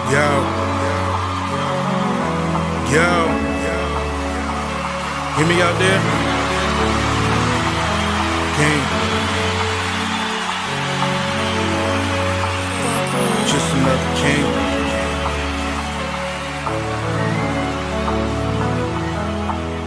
Yo, yo, hear me out there? King. Just another king.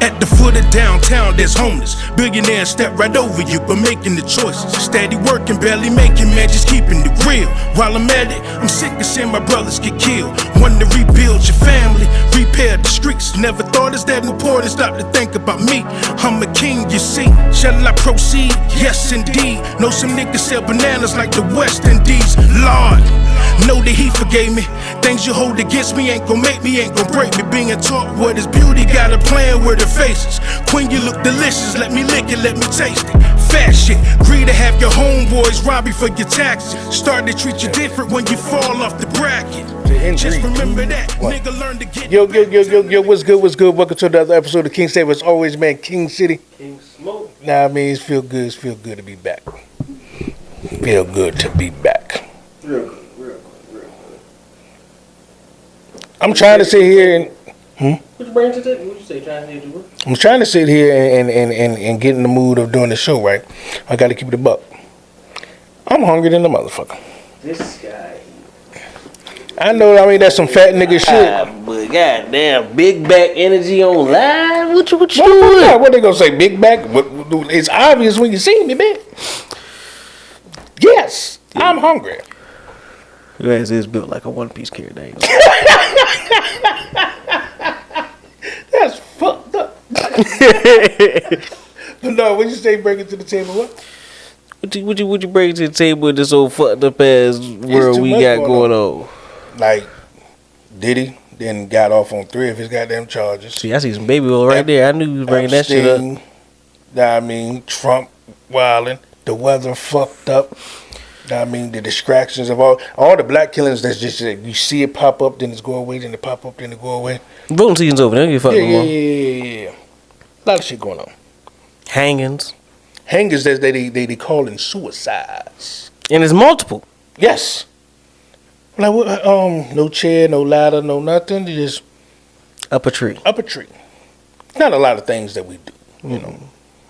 At the foot of downtown, there's homeless. Billionaires step right over you, but making the choices. Steady working, barely making, man, just keeping it real. While I'm at it, I'm sick of seeing my brothers get killed. Wanting to rebuild your family, repair the streets. Never thought it's that important, stop to think about me. I'm a king, you see. Shall I proceed? Yes, indeed. Know some niggas sell bananas like the West Indies. Lord, know that he forgave me. Things you hold against me ain't gon' make me, ain't gon' break me. Being taught what is beauty, got a plan where the faces. Queen, you look delicious, let me lick it, let me taste it. Fat shit, greed to have your homeboys rob you for your taxes. Start to treat you different when you fall off the bracket. Just remember that, nigga, learn to get. Yo, what's good? Welcome to another episode of King Save. As always, man, King City. King Smoke. Nah, I mean, it's feel good to be back. Feel good to be back. Real good. I'm trying to sit here and. What you bring to that? What you say? Trying to do what? I'm trying to sit here and get in the mood of doing the show, right? I got to keep it a buck. I'm hungry than the motherfucker. This guy. I know. I mean, that's some fat nigga shit. But goddamn, big back energy on live. What you doing? What they gonna say? Big back? It's obvious when you see me, man. Yes, I'm hungry. Your ass is built like a one-piece character. That's fucked up. But no, what you say? Bring it to the table. What? What you bring to the table in this old fucked up ass world we got going on? Like Diddy then got off on 3 of his goddamn charges. See, I see some baby oil right there. I knew you was bringing Epstein, that shit up. I mean, Trump wilding, the weather fucked up. I mean, the distractions of all the black killings. That's just you see it pop up, then it's go away, then it pop up, then it go away. Voting season's over. They don't give a fuck no more. Yeah. A lot of shit going on. Hangings That they calling suicides. and it's multiple. Yes. Like no chair, no ladder, no nothing. They just Up a tree. Not a lot of things that we do, you know.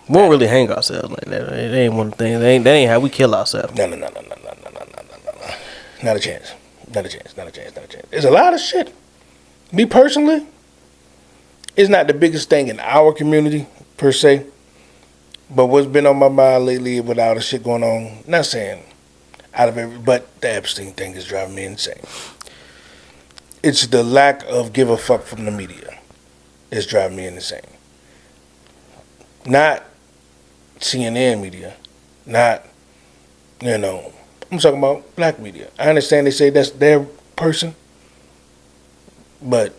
We won't really hang ourselves like that. It ain't one of the things. That ain't how we kill ourselves. No. Not a chance. There's a lot of shit. Me personally, it's not the biggest thing in our community per se, but what's been on my mind lately with all the shit going on, not saying out of every, but the Epstein thing is driving me insane. It's the lack of give a fuck from the media that's driving me insane. Not CNN media, not, I'm talking about black media. I understand they say that's their person, but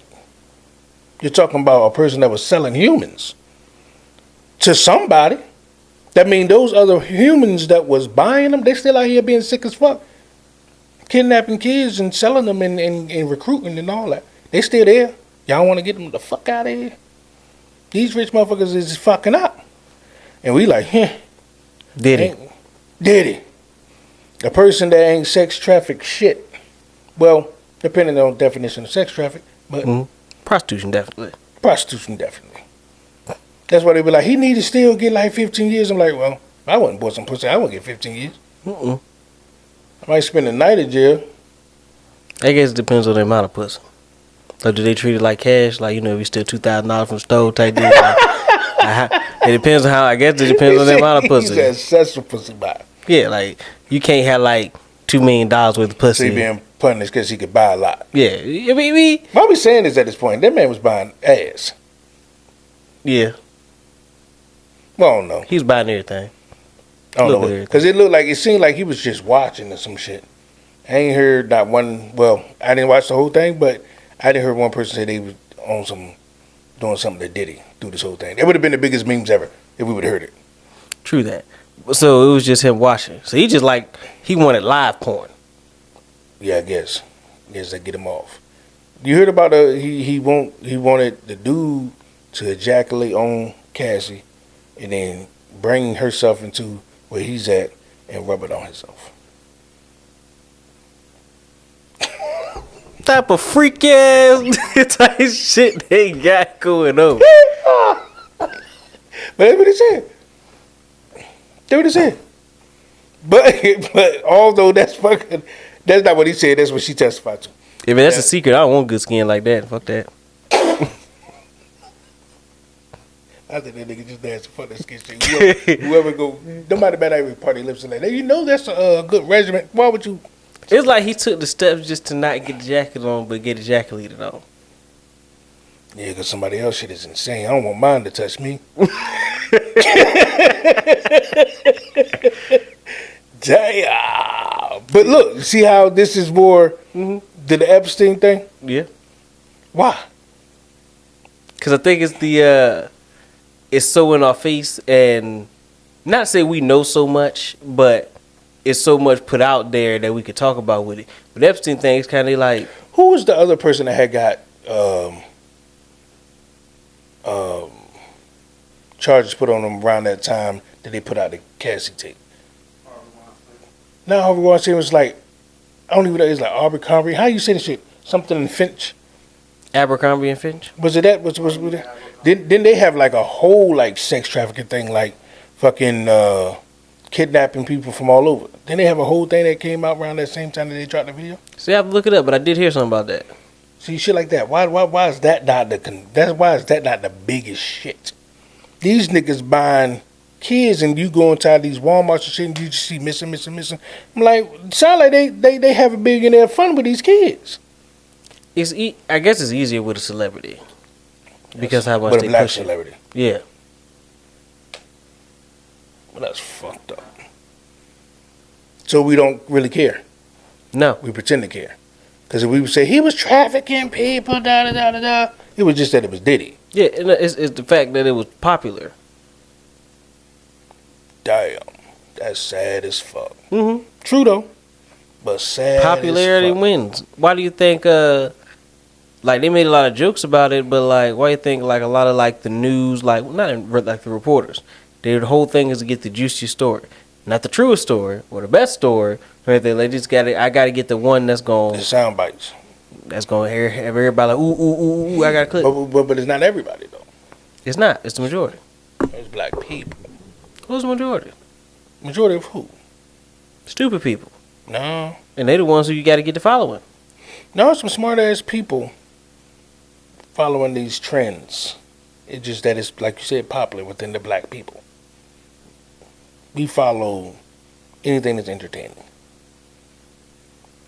you're talking about a person that was selling humans to somebody. That means those other humans that was buying them, they still out here being sick as fuck, kidnapping kids and selling them and recruiting and all that. They still there. Y'all want to get them the fuck out of here? These rich motherfuckers is fucking up. And we like, Did he? A person that ain't sex traffic shit. Well, depending on definition of sex traffic, but prostitution definitely. That's why they be like, he need to still get like 15 years. I'm like, well, I wouldn't bought some pussy. I wouldn't get 15 years. I might spend a night in jail. I guess it depends on the amount of pussy. Like, do they treat it like cash? Like, if you steal $2,000 from the store type deal. It depends on how. I guess it depends on the amount of pussy. He's obsessed pussy buy. Yeah, like you can't have like $2 million worth of pussy. So he being punished because he could buy a lot. Yeah, I mean, why we saying this at this point? That man was buying ass. Yeah. Well, I don't know. He was buying everything. I don't know because it seemed like he was just watching or some shit. I ain't heard not one. Well, I didn't watch the whole thing, but I didn't hear one person say they was on doing something that Diddy do this whole thing. It would have been the biggest memes ever if we would have heard it. True that. So it was just him watching. So he wanted live porn. Yeah, I guess. They get him off. You heard about he wanted the dude to ejaculate on Cassie and then bring herself into where he's at and rub it on himself. type of freak ass type shit they got going on. But that's what he said. That's what he said. But although that's not what he said. That's what she testified to. Yeah, man, that's a secret. I don't want good skin like that. Fuck that. I think that nigga just nasty. Fuck that skin shit. Whoever go, nobody better every party lips and like that. You know that's a good regimen. Why would you? It's like he took the steps just to not get the jacket on, but get ejaculated on. Yeah, because somebody else shit is insane. I don't want mine to touch me. Damn. But look, see how this is more than the Epstein thing? Yeah. Why? Because I think it's it's so in our face, and not say we know so much, but it's so much put out there that we could talk about with it. But Epstein thing is kind of like, who was the other person that had got charges put on them around that time that they put out the Cassie tape? Now Harvey Weinstein was like, I don't even know, it's like Abercrombie. How you say this shit? Something in Finch. Abercrombie and Finch. Was it that? Was it? Didn't they have like a whole like sex trafficking thing, like fucking kidnapping people from all over? Didn't they have a whole thing that came out around that same time that they dropped the video? See, I have to look it up, but I did hear something about that. See, shit like that. Why is that not why is that not the biggest shit? These niggas buying kids and you go inside these Walmarts and shit and you just see missing. I'm like, sound like they have a billionaire fun with these kids. I guess it's easier with a celebrity because how much with they a black push it. celebrity. Yeah. Well, that's fucked up. So we don't really care. No. We pretend to care. Because if we would say he was trafficking people, it was just that it was Diddy. Yeah, and it's the fact that it was popular. Damn, that's sad as fuck. Mm-hmm. True though, but sad. Popularity as fuck. wins. Why do you think? Like they made a lot of jokes about it, but like, why do you think like a lot of like the news, like like the reporters, their whole thing is to get the juiciest story, not the truest story or the best story. Right? They just got it. I got to get the one that's going. The sound bites. That's going to have everybody like ooh. I got to click. But it's not everybody though. It's not. It's the majority. It's black people. Who's the majority? Majority of who? Stupid people. No. And they the ones who you got to get to following. No, some smart ass people following these trends. It's just that it's, like you said, popular within the black people. We follow anything that's entertaining.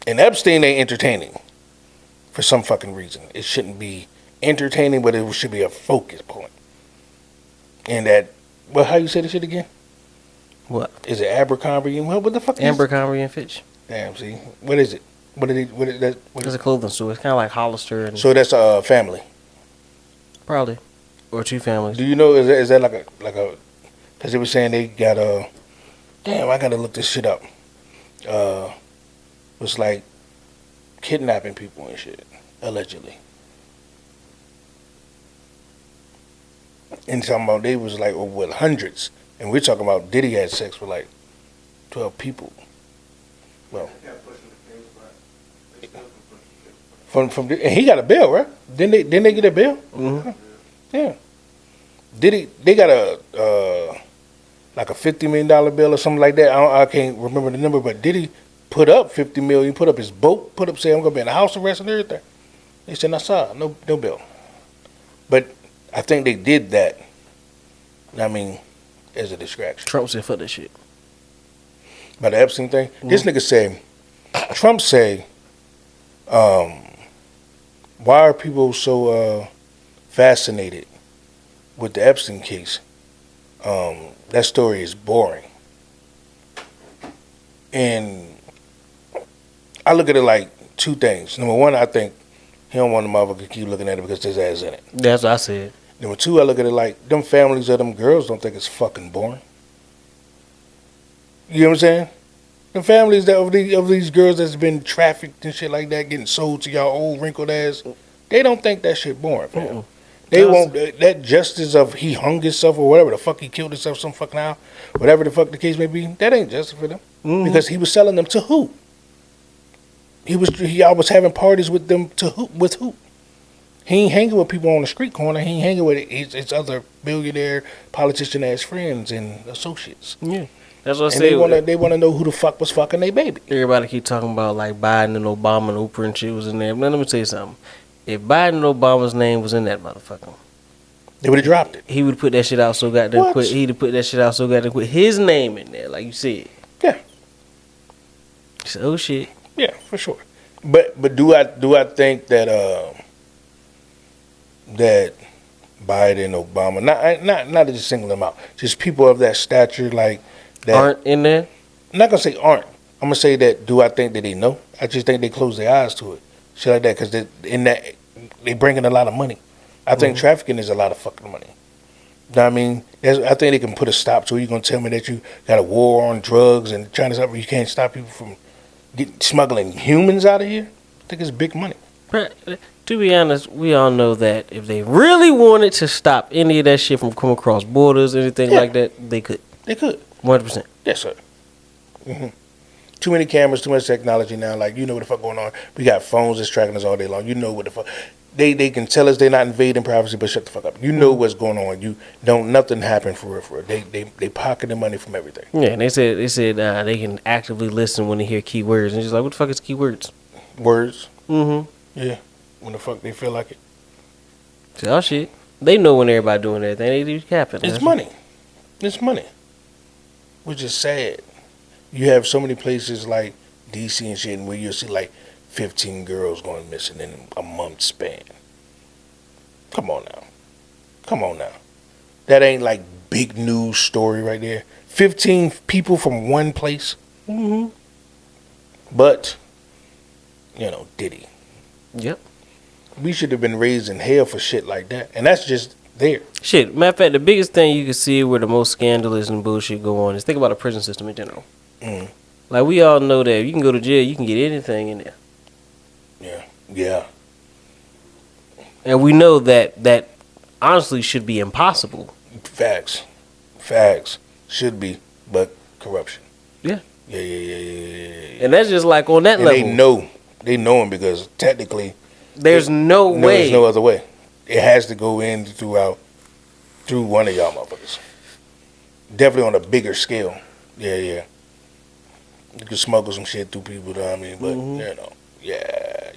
And Epstein ain't entertaining for some fucking reason. It shouldn't be entertaining, but it should be a focus point. And that, well, how you say this shit again? What? Is it Abercrombie? What the fuck is it? Abercrombie and Fitch. Damn, see. What is it? What is that? It's a clothing store. It's kind of like Hollister and So that's a family. probably, or two families. Do you know, is that like a, because they were saying they got damn, I gotta look this shit up. It's like kidnapping people and shit, allegedly. And talking about they was like with hundreds, and we're talking about Diddy had sex with like 12 people. Well, and he got a bill, right? Didn't they get a bill? Mm-hmm. Yeah. Diddy, they got a like a $50 million bill or something like that. I can't remember the number, but Diddy put up $50 million, put up his boat, say I'm gonna be in a house arrest and everything. They said, no bill. But I think they did that, I mean, as a distraction. Trump said fuck that shit. By the Epstein thing, this nigga say, Trump say, why are people so fascinated with the Epstein case? That story is boring. And I look at it like two things. Number one, I think he don't want the motherfucker to keep looking at it because there's ass in it. That's what I said. Number two, I look at it like them families of them girls don't think it's fucking boring. You know what I'm saying? The families of these girls that's been trafficked and shit like that, getting sold to y'all old wrinkled ass, they don't think that shit boring, fam. Mm-mm. They won't, that justice of he hung himself or whatever the fuck he killed himself some fucking how, whatever the fuck the case may be, that ain't justice for them. Mm-hmm. Because he was selling them to who? He Y'all was having parties with them with who? He ain't hanging with people on the street corner. He ain't hanging with his other billionaire politician ass friends and associates. Yeah, that's what I And said. they wanna know who the fuck was fucking their baby. Everybody keep talking about like Biden and Obama and Oprah and shit was in there. But let me tell you something. If Biden and Obama's name was in that motherfucker, They would have dropped it. he would put that shit out so goddamn What? quick. He'd have put that shit out so goddamn quick. His name in there, like you said. Yeah. So, oh shit. Yeah, for sure. But do I think that that Biden, Obama, not to just single them out, just people of that stature like that Aren't in there? I'm not gonna say aren't. I'm gonna say that. Do I think that they know? I just think they close their eyes to it, shit like that, because they bring in a lot of money. I think trafficking is a lot of fucking money. You know what I mean? I think they can put a stop to it. You're gonna tell me that you got a war on drugs and trying to stop? You can't stop people from smuggling humans out of here. I think it's big money. To be honest, we all know that if they really wanted to stop any of that shit from coming across borders, anything Yeah. like that, they could. They could. 100%. Yes, sir. Too many cameras, too much technology now. Like, you know what the fuck going on. We got phones that's tracking us all day long. You know what the fuck. They can tell us they're not invading privacy, but shut the fuck up. You know what's going on. You don't. Nothing happened for real. They pocket the money from everything. Yeah, and they said they can actively listen when they hear keywords. And it's just like, what the fuck is keywords? Words. Mm-hmm. Yeah. When the fuck they feel like it. So, oh shit. They know when everybody doing everything. They do capping. It's money. It's money. Which is sad. You have so many places like DC and shit where you'll see like 15 girls going missing in a month span. Come on now. Come on now. That ain't like big news story right there. 15 people from one place. Mm-hmm. But, Diddy. Yep. We should have been raised in hell for shit like that. And that's just there. Shit. Matter of fact, the biggest thing you can see where the most scandalous and bullshit go on is think about the prison system in general. Mm. Like, we all know that if you can go to jail, you can get anything in there. Yeah. And we know that honestly should be impossible. Facts. Should be, but corruption. Yeah. Yeah. And that's just like on that And level. they know him because technically There's no way. There's no other way. It has to go in through one of y'all motherfuckers. Definitely on a bigger scale. Yeah. You can smuggle some shit through people, know what I mean? But,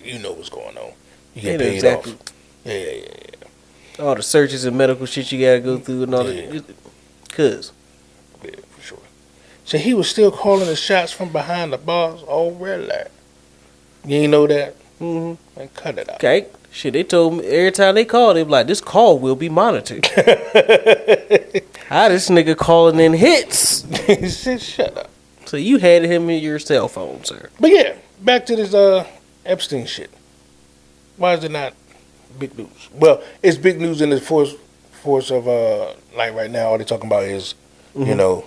you know what's going on. You get paid exactly. off. Yeah. All the searches and medical shit you gotta go through and all that. Cause. Yeah, for sure. So he was still calling the shots from behind the bars already. You ain't know that? Mm-hmm. Man, cut it out. Okay. Shit, they told me every time they called, they be like, this call will be monitored. How this nigga calling in hits? He said, shut up. So you had him in your cell phone, sir. But yeah, back to this Epstein shit. Why is it not big news? Well, it's big news in the force of like right now. All they're talking about is, there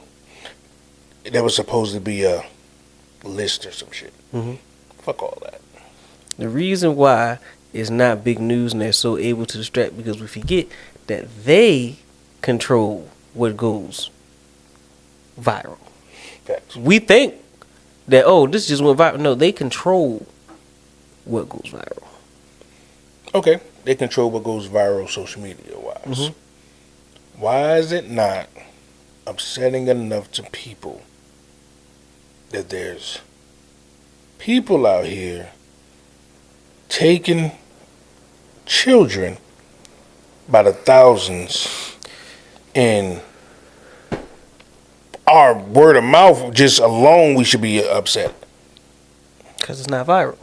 was supposed to be a list or some shit. Mm-hmm. Fuck all that. The reason why it's not big news and they're so able to distract because we forget that they control what goes viral. Facts. We think that, this just went viral. No, they control what goes viral. Okay, they control what goes viral social media wise. Mm-hmm. Why is it not upsetting enough to people that there's people out here taking children by the thousands, and our word of mouth just alone we should be upset? Because it's not viral.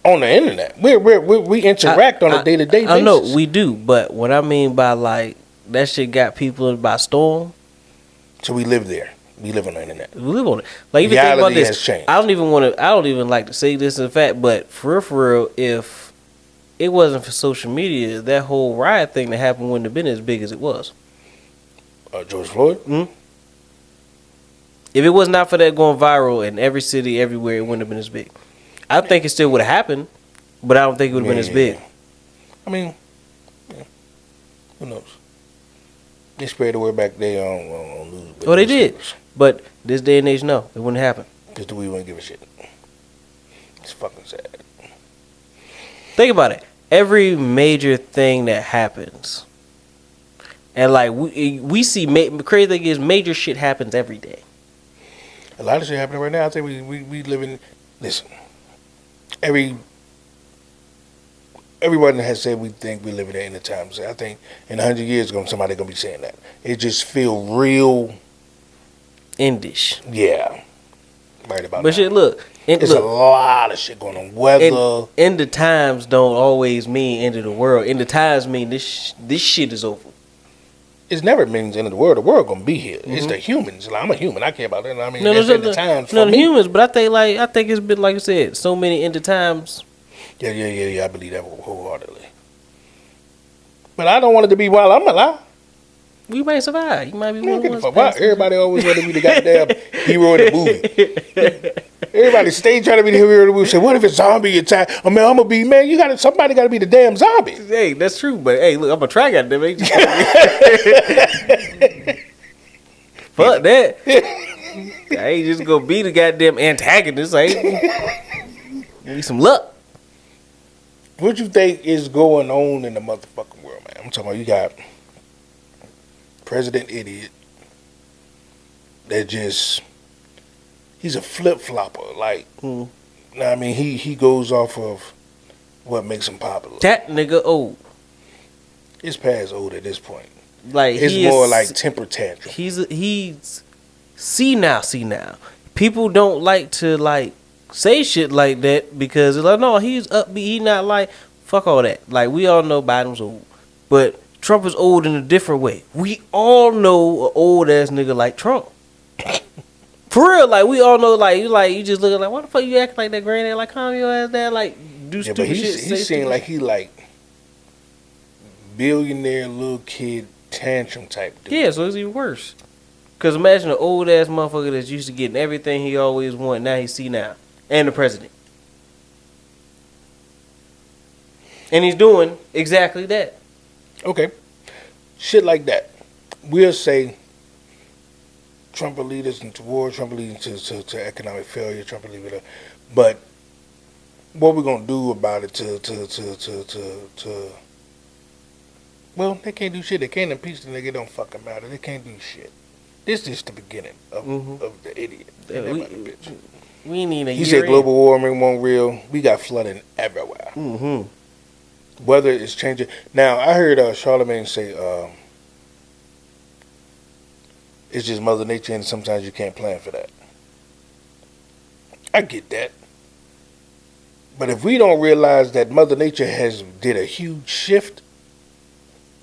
On the internet, we interact on a day-to-day basis. I know we do, but what I mean by like that shit got people by storm. So we live there. We live on the internet. We live on it. Like even think about Reality this. has changed. I don't even like to say this in fact, but for real, if it wasn't for social media, that whole riot thing that happened wouldn't have been as big as it was. George Floyd? Mm-hmm. If it was not for that going viral in every city, everywhere, it wouldn't have been as big. I think it still would have happened, but I don't think it would have been as big. I mean, who knows? They spread the word back there on news. Oh, they did. But this day and age, no, it wouldn't happen. Because we wouldn't give a shit. It's fucking sad. Think about it. Every major thing that happens, and like we see, crazy thing is major shit happens every day. A lot of shit happening right now. I think we live in. Listen, everyone has said we think we live in the end of times. I think in 100 years ago, somebody gonna be saying that. It just feel real. Endish. Yeah. Right about. But now. shit, look. There's a lot of shit going on. Weather. End of times don't always mean end of the world. End of times mean this shit is over. It's never means end of the world. The world gonna be here. It's the humans. Like, I'm a human. I care about that. I mean, No, that's end of times for the me. humans. But I think it's been like I said, so many end of times. Yeah. I believe that wholeheartedly. But I don't want it to be while I'm alive. We might survive. You might be one of the ones. Everybody always want to be the goddamn hero in the movie. Everybody stay trying to be the hero in the movie. Say, what if it's zombie attack? I mean, I'm gonna be somebody gotta be the damn zombie. Hey, that's true. But hey, look, I'm gonna try goddamn. Fuck that. I ain't just gonna be the goddamn antagonist. I ain't. Need some luck. What you think is going on in the motherfucking world, man? I'm talking about you got President Idiot that he's a flip-flopper. Like, I mean, he goes off of what makes him popular. That nigga old. It's past old at this point. Like, it's more like temper tantrum. He's senile. People don't like to like say shit like that because they're like, no, he's upbeat. He not like, fuck all that. Like, we all know Biden's old, but Trump is old in a different way. We all know an old ass nigga like Trump. For real, like we all know, like you just looking like, why the fuck you acting like that granddad? Like, calm your ass down, like do stupid but shit. He seemed like he like billionaire little kid tantrum type dude. Yeah, so it's even worse. Cause imagine an old ass motherfucker that's used to getting everything he always wanted. Now he see now, and the president, and he's doing exactly that. Okay, shit like that. We'll say Trump will lead us into war. Trump will lead us to economic failure. Trump will lead it up. But what we gonna do about it? Well, they can't do shit. They can't impeach the nigga. It don't fucking matter. They can't do shit. This is the beginning of the idiot. We need a. He said global warming won't real. We got flooding everywhere. Weather is changing. Now I heard Charlemagne say it's just Mother Nature, and sometimes you can't plan for that. I get that. But if we don't realize that Mother Nature did a huge shift,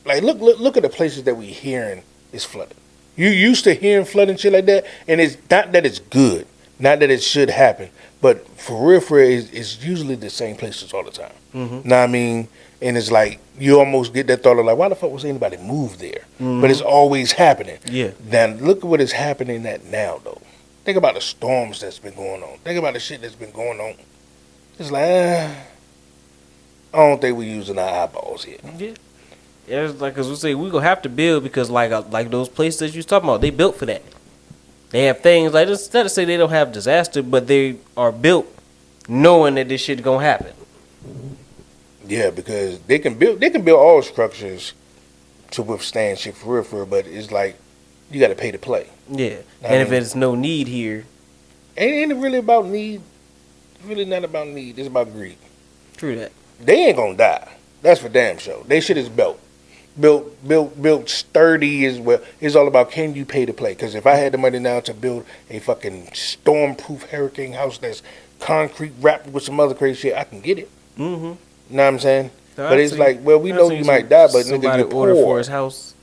like look at the places that we hearing is flooded. You used to hearing flooding shit like that, and it's not that it's good, not that it should happen, but for real, it's usually the same places all the time. Know what I mean? And it's like you almost get that thought of like, why the fuck was anybody move there? But it's always happening. Yeah. Now look at what is happening at now though. Think about the storms that's been going on. Think about the shit that's been going on. It's like I don't think we're using our eyeballs here. Yeah. Yeah, it's like, cause we say we gonna have to build because like those places that you was talking about, they built for that. They have things like this. Not to say they don't have disaster, but they are built knowing that this shit gonna happen. Yeah, because they can build all structures to withstand shit for real, but it's like you got to pay to play. Yeah, and if there's no need here, ain't it really about need? It's really not about need. It's about greed. True that. They ain't gonna die. That's for damn sure. They shit is built sturdy as well. It's all about can you pay to play? Because if I had the money now to build a fucking storm-proof hurricane house that's concrete wrapped with some other crazy shit, I can get it. Know what I'm saying? So but it's like, well, we know you might die, but nigga, you're poor. For his house.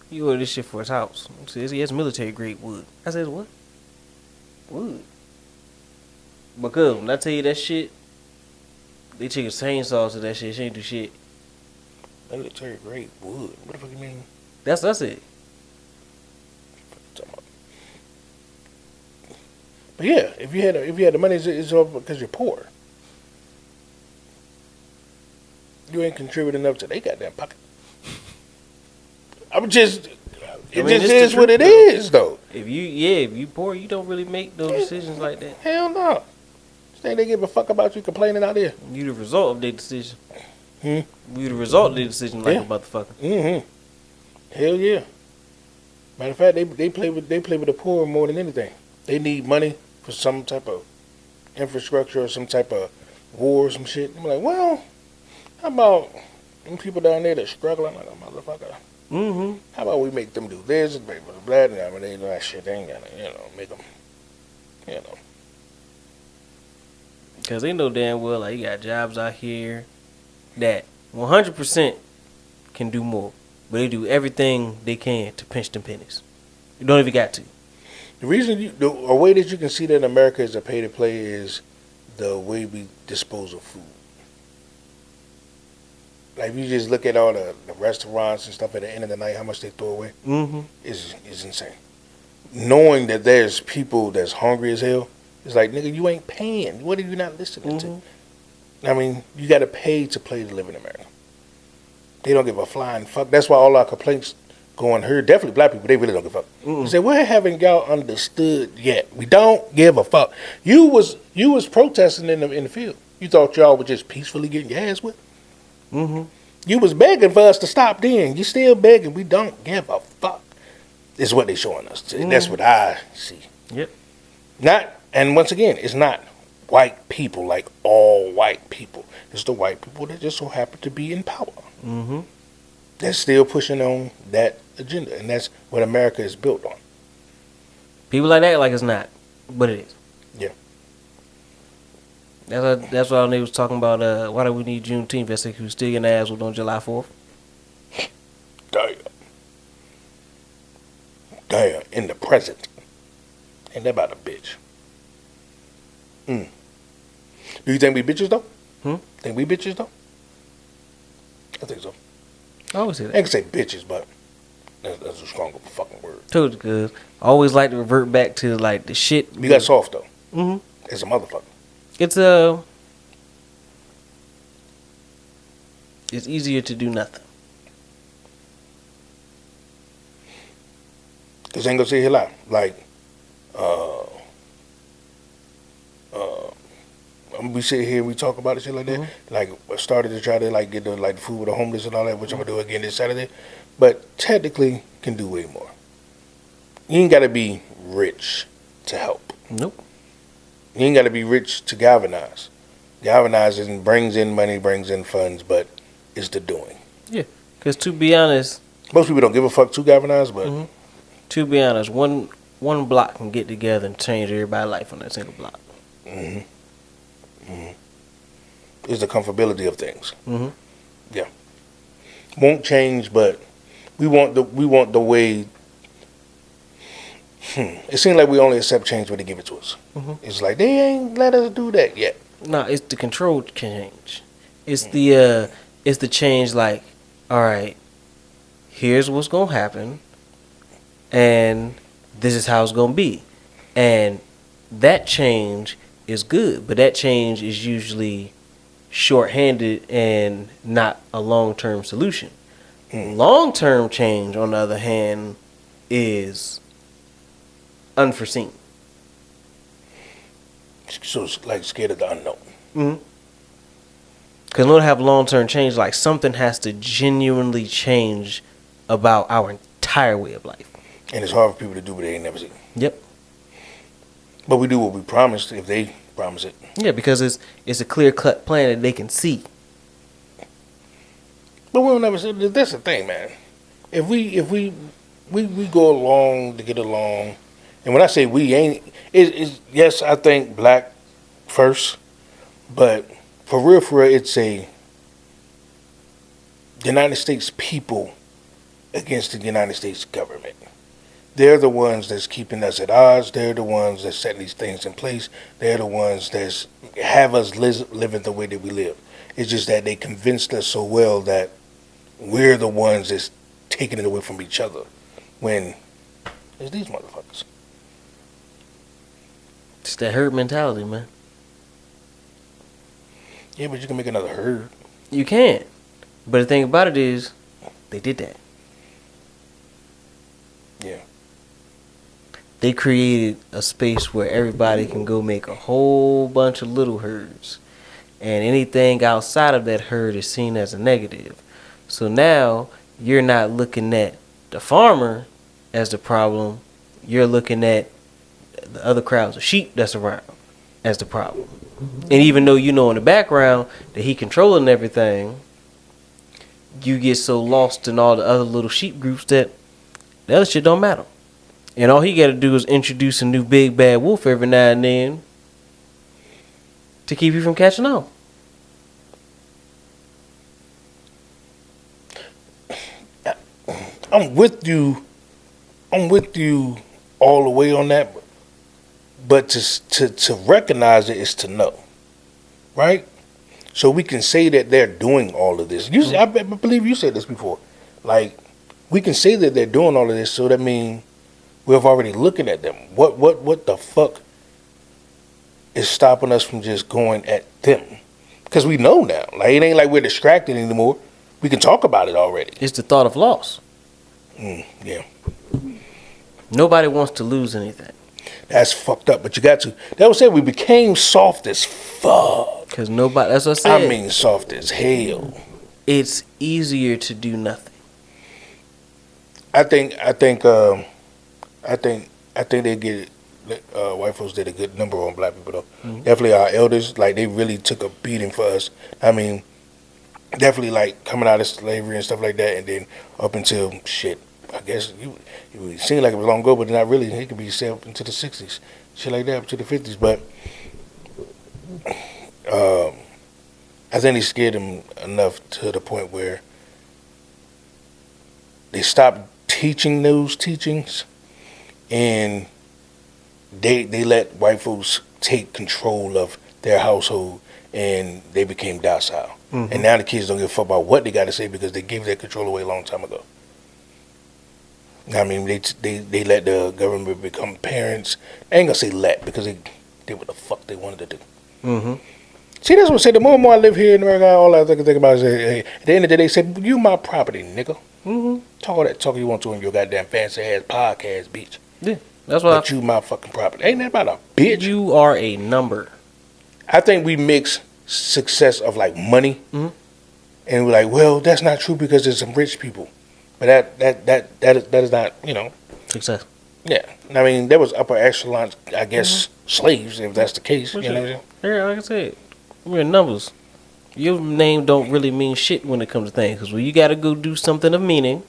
You order this shit for his house. He has military grade wood. I said, what? Wood. Because when I tell you that shit, they take a chainsaw to that shit. She ain't do shit. Military grade wood. What the fuck you mean? That's it. But yeah, if you had the money, it's all because you're poor. You ain't contributing enough to their goddamn pocket. It just is what it is, though. If you poor, you don't really make those decisions like that. Hell no. Think they give a fuck about you complaining out there? You the result of their decision. Hmm? You the result of their decision, like Yeah. a motherfucker. Mm-hmm. Hell yeah. Matter of fact, they play with the poor more than anything. They need money for some type of infrastructure or some type of war or some shit. I'm like, well, how about them people down there that's struggling like a motherfucker? Mm-hmm. How about we make them do this and make them do that? And I mean, they do that shit. They ain't gonna, make them, Because they know damn well, like, you got jobs out here that 100% can do more. But they do everything they can to pinch them pennies. You don't even got to. The reason a way that you can see that America is a pay to play is the way we dispose of food. Like, if you just look at all the restaurants and stuff at the end of the night, how much they throw away Mm-hmm. is insane. Knowing that there's people that's hungry as hell, it's like, nigga, you ain't paying. What are you not listening to? I mean, you got to pay to play to live in America. They don't give a flying fuck. That's why all our complaints go unheard. Definitely black people, they really don't give a fuck. They say, where haven't y'all understood yet? We don't give a fuck. You was protesting in the field. You thought y'all were just peacefully getting your ass whipped. Mm-hmm. You was begging for us to stop then. You still begging. We don't give a fuck. Is what they showing us. That's what I see. Yep. And once again, it's not white people, like all white people. It's the white people that just so happen to be in power. Mm-hmm. That's still pushing on that agenda, and that's what America is built on. People like that, like it's not, but it is. Yeah. That's why they was talking about. Why do we need Juneteenth? That's like we still getting ass with on July 4th. Damn. In the present. Ain't that about a bitch? Do you think we bitches though? Think we bitches though? I think so. I always say I that. ain't gonna say bitches, but that's a stronger fucking word. Told you, cuz I always like to revert back to like the shit. You got soft though. Mm-hmm. It's a motherfucker. It's easier to do nothing. Cause I ain't gonna say here lie. Like, we sit here, we talk about it, shit like that. Like, I started to try to like get the food with the homeless and all that, which I'm gonna do again this Saturday. But technically, can do way more. You ain't gotta be rich to help. Nope. You ain't gotta be rich to galvanize. Galvanizing brings in money, brings in funds, but it's the doing. Yeah. Cause to be honest, Most people don't give a fuck to galvanize, but to be honest, one block can get together and change everybody's life on that single block. it's the comfortability of things. Mm-hmm. Yeah, won't change, but we want the way. It seems like we only accept change when they give it to us. It's like they ain't let us do that yet. No, it's the controlled change. It's the change. Like, all right, here's what's gonna happen, and this is how it's gonna be, and that change is good, but that change is usually short-handed and not a long-term solution. Long-term change, on the other hand, is unforeseen. So it's like scared of the unknown. Because in order to have long-term change, like something has to genuinely change about our entire way of life. And it's hard for people to do what they ain't never seen. Yep. But we do what we promised if they promise it. Yeah, because it's a clear-cut plan that they can see. But we don't never say that's the thing, man. If we go along to get along, and when I say we ain't, it's yes, I think black first, but for real, it's a United States people against the United States government. They're the ones that's keeping us at odds. They're the ones that set these things in place. They're the ones that have us living the way that we live. It's just that they convinced us so well that we're the ones that's taking it away from each other when it's these motherfuckers. It's that herd mentality, man. Yeah, but you can make another herd. You can. But the thing about it is, they did that. Yeah. they created a space where everybody can go make a whole bunch of little herds. And anything outside of that herd is seen as a negative. So now you're not looking at the farmer as the problem. You're looking at the other crowds of sheep that's around as the problem. And even though you know in the background that he controlling everything, you get so lost in all the other little sheep groups that the other shit don't matter. And all he got to do is introduce a new big bad wolf every now and then to keep you from catching on. I'm with you. I'm with you all the way on that. But to recognize it is to know, right? So we can say that they're doing all of this. I believe you said this before. Like, we can say that they're doing all of this, so that means we're already looking at them. What the fuck is stopping us from just going at them? Because we know now. Like, it ain't like we're distracted anymore. We can talk about it already. It's the thought of loss. Yeah. Nobody wants to lose anything. That's fucked up, but you got to. That was it. We became soft as fuck. Because nobody, that's what I said. I mean, soft as hell. It's easier to do nothing. I think they get it. White folks did a good number on black people, though. Mm-hmm. Definitely our elders, like, they really took a beating for us. I mean, definitely, like, coming out of slavery and stuff like that, and then up until shit. I guess it seemed like it was long ago, but not really. It could be set up into the 60s, shit like that, up to the 50s. But I think they scared them enough to the point where they stopped teaching those teachings, and they let white folks take control of their household, and they became docile. Mm-hmm. And now the kids don't give a fuck about what they got to say because they gave that control away a long time ago. I mean, they let the government become parents. I ain't gonna say let, because they did what the fuck they wanted to do. Mm-hmm. See, that's what I say. The more and more I live here in America, all I think about is, hey, at the end of the day, they said, you my property, nigga. Mm-hmm. Talk all that talk you want to on your goddamn fancy ass podcast, bitch. Yeah, that's why. But you my fucking property. Ain't that about a bitch? You are a number. I think we mix success of, like, money, mm-hmm. and we're like, well, that's not true because there's some rich people. But that is not, success. Yeah, I mean, there was upper echelon, I guess, mm-hmm. slaves, if that's the case. You know what I'm saying? Yeah, like I said, we're in numbers. Your name don't really mean shit when it comes to things, because when you got to go do something of meaning,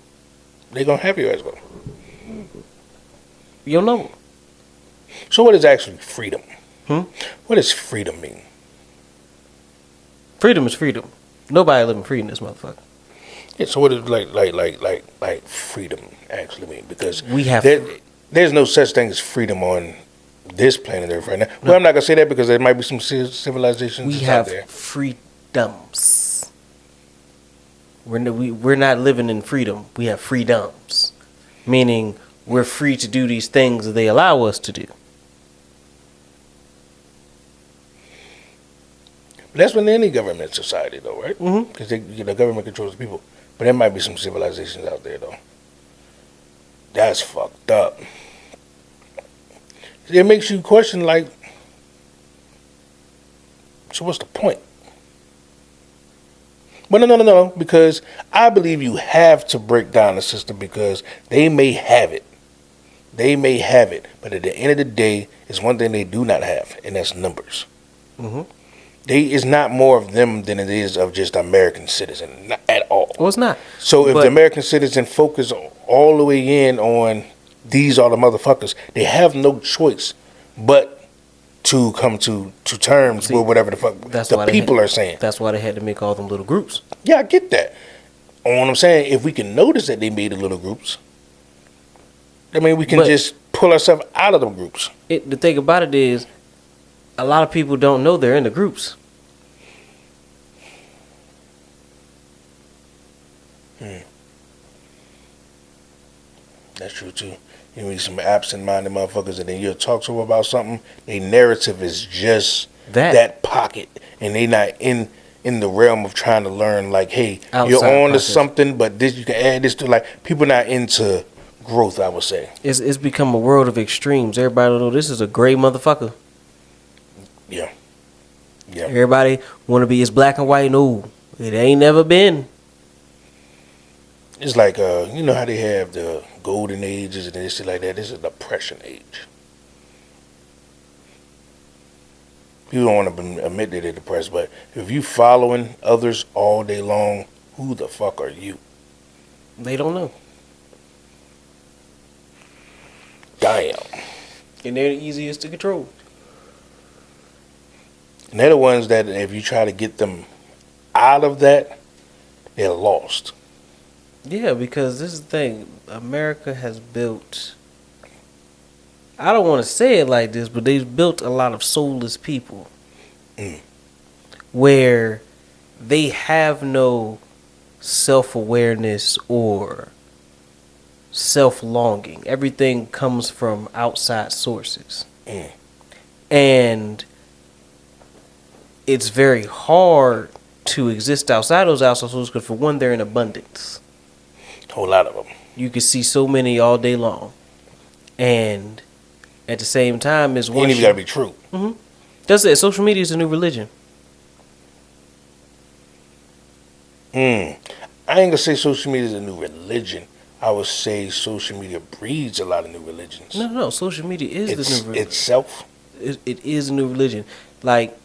they gonna have your ass go. Your number. So what is actually freedom? What does freedom mean? Freedom is freedom. Nobody living free in this motherfucker. Yeah, so what does like freedom actually mean? Because we have there's no such thing as freedom on this planet Earth right now. No. Well, I'm not gonna say that because there might be some civilizations out there. We have freedoms. We're not living in freedom. We have freedoms, meaning we're free to do these things that they allow us to do. That's when any government society, though, right? Because the government controls the people. But there might be some civilizations out there, though. That's fucked up. It makes you question, like, so what's the point? But no, because I believe you have to break down the system because they may have it. They may have it. But at the end of the day, it's one thing they do not have, and that's numbers. Mm-hmm. It's not more of them than it is of just American citizen, not at all. Well, it's not. So if the American citizen focus all the way in on these are the motherfuckers, they have no choice but to come to terms with whatever the fuck the people are saying. That's why they had to make all them little groups. Yeah, I get that. And what I'm saying, if we can notice that they made the little groups, I mean, we can just pull ourselves out of them groups. The thing about it is, a lot of people don't know they're in the groups. That's true too. You meet some absent-minded motherfuckers, and then you'll talk to them about something. Their narrative is just that pocket, and they not in the realm of trying to learn. Like, hey, outside you're on to something, but this you can add this to. Like, people not into growth, I would say. It's become a world of extremes. Everybody know this is a gray motherfucker. Yeah. Yeah. Everybody want to be as black and white. No, it ain't never been. It's like, you know how they have the golden ages and this shit like that? This is the depression age. People don't want to admit that they're depressed, but if you following others all day long, who the fuck are you? They don't know. Damn. And they're the easiest to control. And they're the ones that if you try to get them out of that, they're lost. Yeah, because this is the thing. America has built, I don't want to say it like this, but they've built a lot of soulless people. Where they have no self-awareness or self-longing. Everything comes from outside sources. And it's very hard to exist outside those outside sources because, for one, they're in abundance. A whole lot of them. You can see so many all day long. And at the same time, it's Ain't even got to be true. That's it. Social media is a new religion. I ain't gonna say social media is a new religion. I would say social media breeds a lot of new religions. No. Social media is the new religion. Itself. It is a new religion. Like,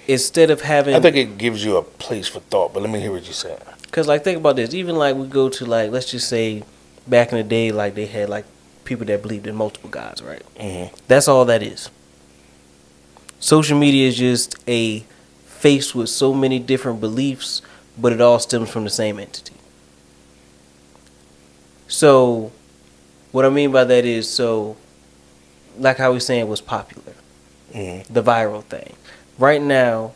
instead of having... I think it gives you a place for thought, but let me hear what you're saying. Because, like, think about this. Even, like, we go to, like, let's just say back in the day, like, they had, like, people that believed in multiple gods, right? That's all that is. Social media is just a face with so many different beliefs, but it all stems from the same entity. So, what I mean by that is, so, like how we saying was popular, the viral thing. Right now,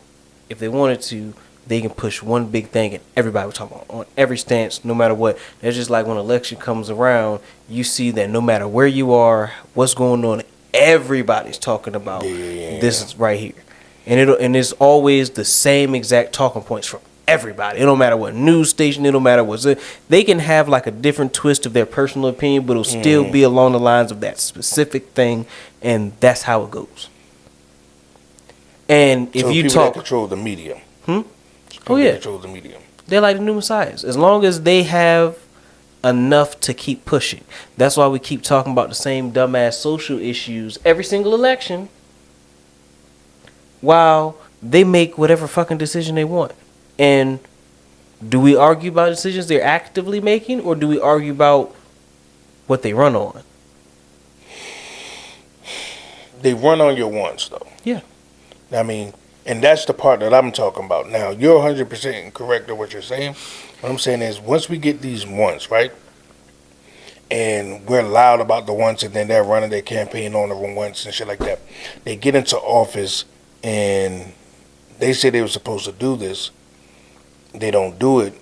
if they wanted to, they can push one big thing and everybody will talk about on every stance, no matter what. It's just like when election comes around, you see that no matter where you are, what's going on, everybody's talking about this is right here. And it's always the same exact talking points from everybody. It don't matter what news station, it don't matter what. They can have like a different twist of their personal opinion, but it'll still be along the lines of that specific thing, and that's how it goes. And if so you people talk, that control the media. Oh yeah, control the media. They're like the new messiahs. As long as they have enough to keep pushing. That's why we keep talking about the same dumbass social issues every single election, while they make whatever fucking decision they want. And do we argue about decisions they're actively making, or do we argue about what they run on? They run on your wants, though. Yeah. I mean, and that's the part that I'm talking about. Now, you're 100% correct in what you're saying. What I'm saying is, once we get these wants, right, and we're loud about the wants, and then they're running their campaign on the wants and shit like that, they get into office, and they say they were supposed to do this. They don't do it.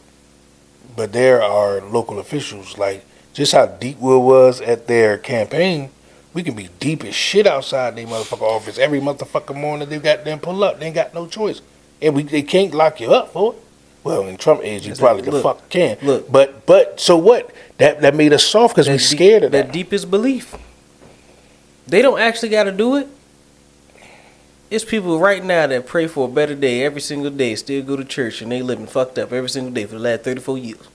But there are local officials, like, just how deep Will was at their campaign, we can be deep as shit outside their motherfucking office every motherfucking morning. They got them pull up. They ain't got no choice, and they can't lock you up for it. Well, in Trump age, you probably the fuck can. Look, but so what? That made us soft because we scared of that. That deepest belief. They don't actually got to do it. It's people right now that pray for a better day every single day, still go to church, and they living fucked up every single day for the last 34 years.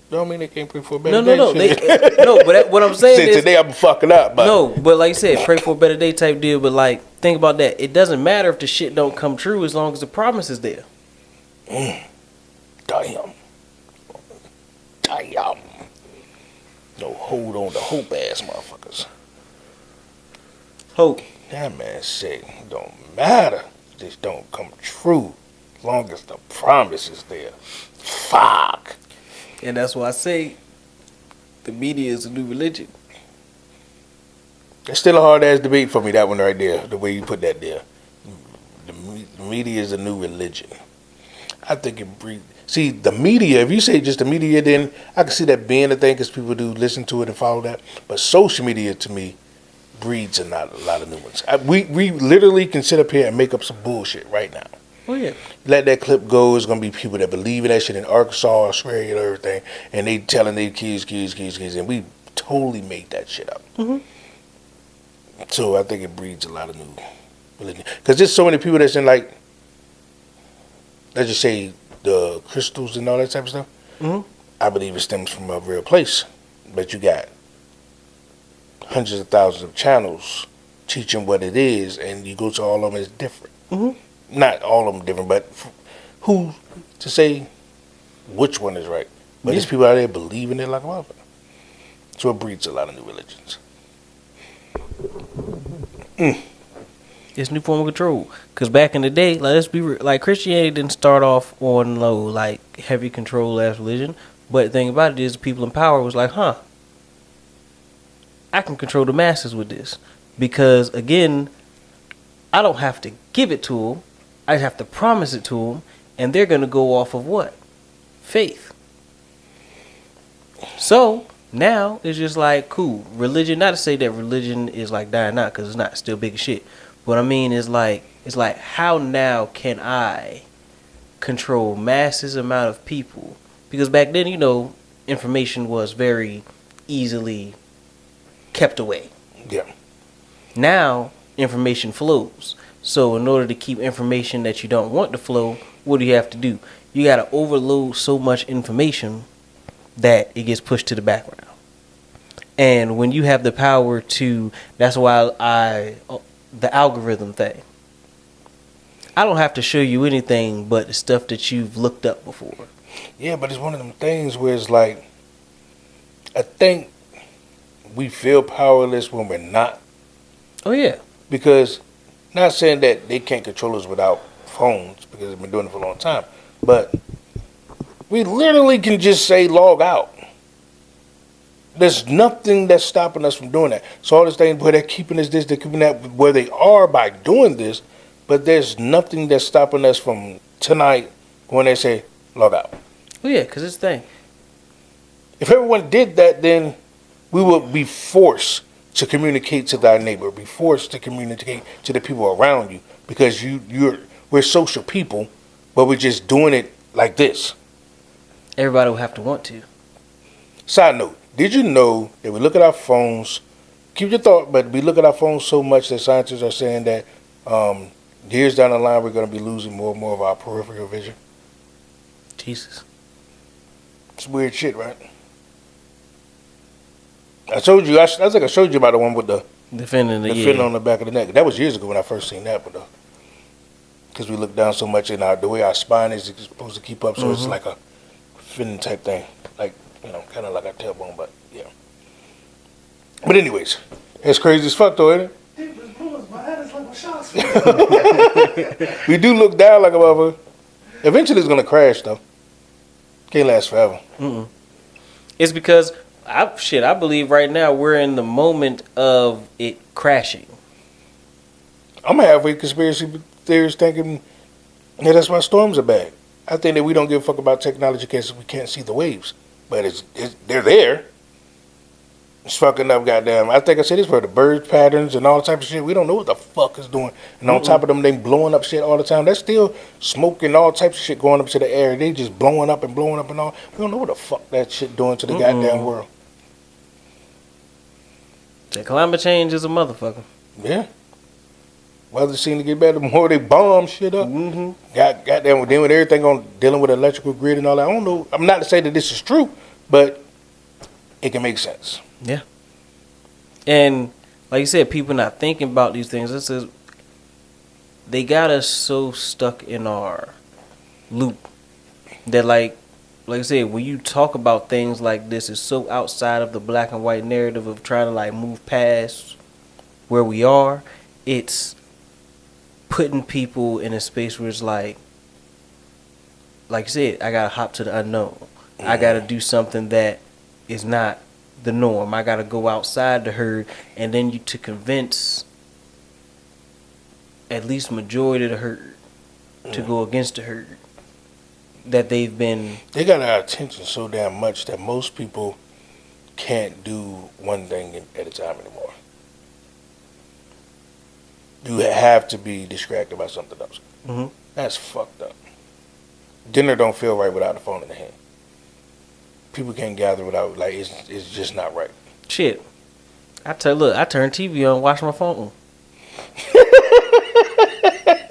Don't mean they can't pray for a better day. No, but what I'm saying is today I'm fucking up. But. No, but like you said, pray for a better day type deal. But like, think about that. It doesn't matter if the shit don't come true as long as the promise is there. Damn. No, hold on to hope ass motherfuckers. Hope. That man said it don't matter. Just don't come true as long as the promise is there. Fuck. And that's why I say the media is a new religion. It's still a hard ass debate for me, that one right there, the way you put that there. The media is a new religion. I think it breeds. See, the media, if you say just the media, then I can see that being a thing because people do listen to it and follow that. But social media, to me, breeds a lot of new ones. We literally can sit up here and make up some bullshit right now. Oh yeah. Let that clip go. It's gonna be people that believe in that shit in Arkansas, Australia, and everything, and they telling their kids, and we totally made that shit up. Mhm. So I think it breeds a lot of new religion because there's so many people that's in like, let's just say the crystals and all that type of stuff. Mhm. I believe it stems from a real place, but you got hundreds of thousands of channels teaching what it is, and you go to all of them, it's different. Mhm. Not all of them different, but who to say which one is right? But there's people out there believing it like a motherfucker. So it breeds a lot of new religions. It's a new form of control. Cause back in the day, like let's be like Christianity didn't start off on low, like heavy control as religion. But the thing about it is, the people in power was like, I can control the masses with this. Because again, I don't have to give it to them. I just have to promise it to them, and they're gonna go off of what? Faith. So now it's just like cool religion. Not to say that religion is like dying out, because it's not. It's still big as shit. What I mean is like it's like how now can I control masses amount of people? Because back then, information was very easily kept away. Yeah. Now information flows. So in order to keep information that you don't want to flow, what do you have to do? You got to overload so much information that it gets pushed to the background. And when you have the power to, that's why the algorithm thing. I don't have to show you anything but the stuff that you've looked up before. Yeah, but it's one of them things where it's like, I think we feel powerless when we're not. Oh yeah. Because, not saying that they can't control us without phones, because they've been doing it for a long time, but we literally can just say log out. There's nothing that's stopping us from doing that. So all this thing where they're keeping us this, they're keeping that where they are by doing this, but there's nothing that's stopping us from tonight when they say log out. Oh yeah, because it's the thing. If everyone did that, then we would be forced to communicate to thy neighbor, be forced to communicate to the people around you, because we're social people, but we're just doing it like this. Everybody will have to want to. Side note, did you know that we look at our phones, keep your thought, but we look at our phones so much that scientists are saying that years down the line we're going to be losing more and more of our peripheral vision? Jesus. It's weird shit, right? I told you, I think I showed you about the one with the fin on the back of the neck. That was years ago when I first seen that, but because we look down so much in the way our spine is supposed to keep up, so it's like a fin type thing, like kind of like a tailbone, but yeah. But anyways, it's crazy as fuck though, ain't it? We do look down like a motherfucker. Eventually, it's gonna crash though. Can't last forever. It's because I believe right now we're in the moment of it crashing. I'm halfway conspiracy theorists thinking that that's why storms are bad. I think that we don't give a fuck about technology because we can't see the waves, but they're there. It's fucking up, goddamn. I think I said this for the bird patterns and all type of shit. We don't know what the fuck is doing. And on top of them, they blowing up shit all the time. There's still smoke and all types of shit going up to the air. They just blowing up and all. We don't know what the fuck that shit doing to the goddamn world. The climate change is a motherfucker. Yeah. Weather seem to get better the more they bomb shit up. Goddamn, then with everything on dealing with electrical grid and all that. I don't know. I'm not to say that this is true, but it can make sense. Yeah. And like you said, people not thinking about these things. This is, they got us so stuck in our loop that like I said, when you talk about things like this, it's so outside of the black and white narrative of trying to like move past where we are. It's putting people in a space where it's like you said, I gotta hop to the unknown. I gotta do something that is not the norm. I gotta go outside the herd, and then to convince at least majority of the herd to go against the herd that they got our attention so damn much that most people can't do one thing at a time anymore. You have to be distracted by something else. Mhm. That's fucked up. Dinner don't feel right without the phone in the hand. People can't gather without, like, it's just not right. Shit. I turn TV on, watch my phone.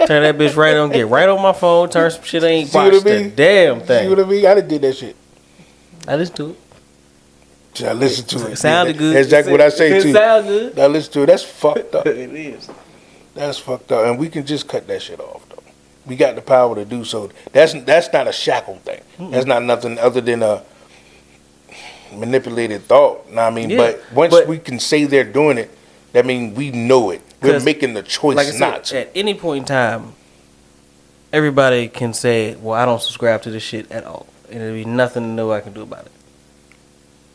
Turn that bitch right on, get right on my phone, turn some shit I ain't See what watched I the mean? damn See thing. what I mean? I done did that shit. I listen to it. I listen to it. It sounded good. That's exactly what I say, too. It sound good. I listen to it. That's fucked up. It is. That's fucked up. And we can just cut that shit off, though. We got the power to do so. That's not a shackle thing. That's not nothing other than a manipulated thought. Know what I mean? Yeah, but once we can say they're doing it, that means we know it. We're making the choice like I said, not to. at any point in time, everybody can say, well, I don't subscribe to this shit at all. And there'll be nothing new I can do about it.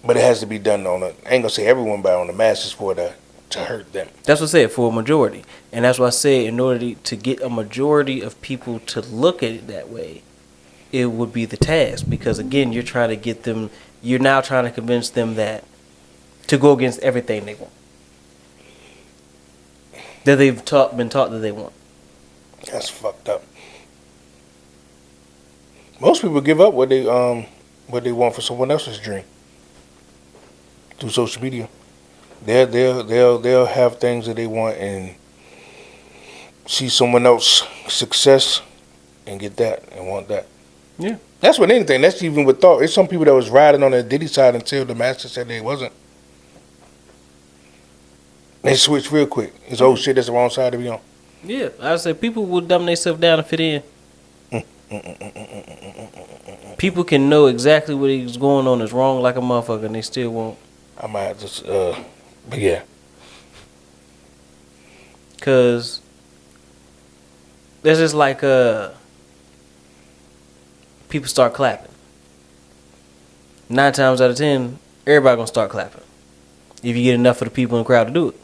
But it has to be done on a, I ain't gonna say everyone, but on the masses for to hurt them. That's what I said, for a majority. And that's why I said, in order to get a majority of people to look at it that way, it would be the task. Because again, you're trying to get them, you're now trying to convince them that, to go against everything they want. That they've been taught that they want. That's fucked up. Most people give up what they want for someone else's dream through social media. They'll have things that they want and see someone else success and get that and want that. Yeah. That's with anything. That's even with thought. There's some people that was riding on the Diddy side until the master said they wasn't. They switched real quick. It's oh shit, that's the wrong side to be on. Yeah. I said people will dumb themselves down to fit in. People can know exactly what is going on is wrong like a motherfucker and they still won't. I might have to, but yeah. Cause there's just like people start clapping. 9 times out of 10, everybody gonna start clapping. If you get enough of the people in the crowd to do it.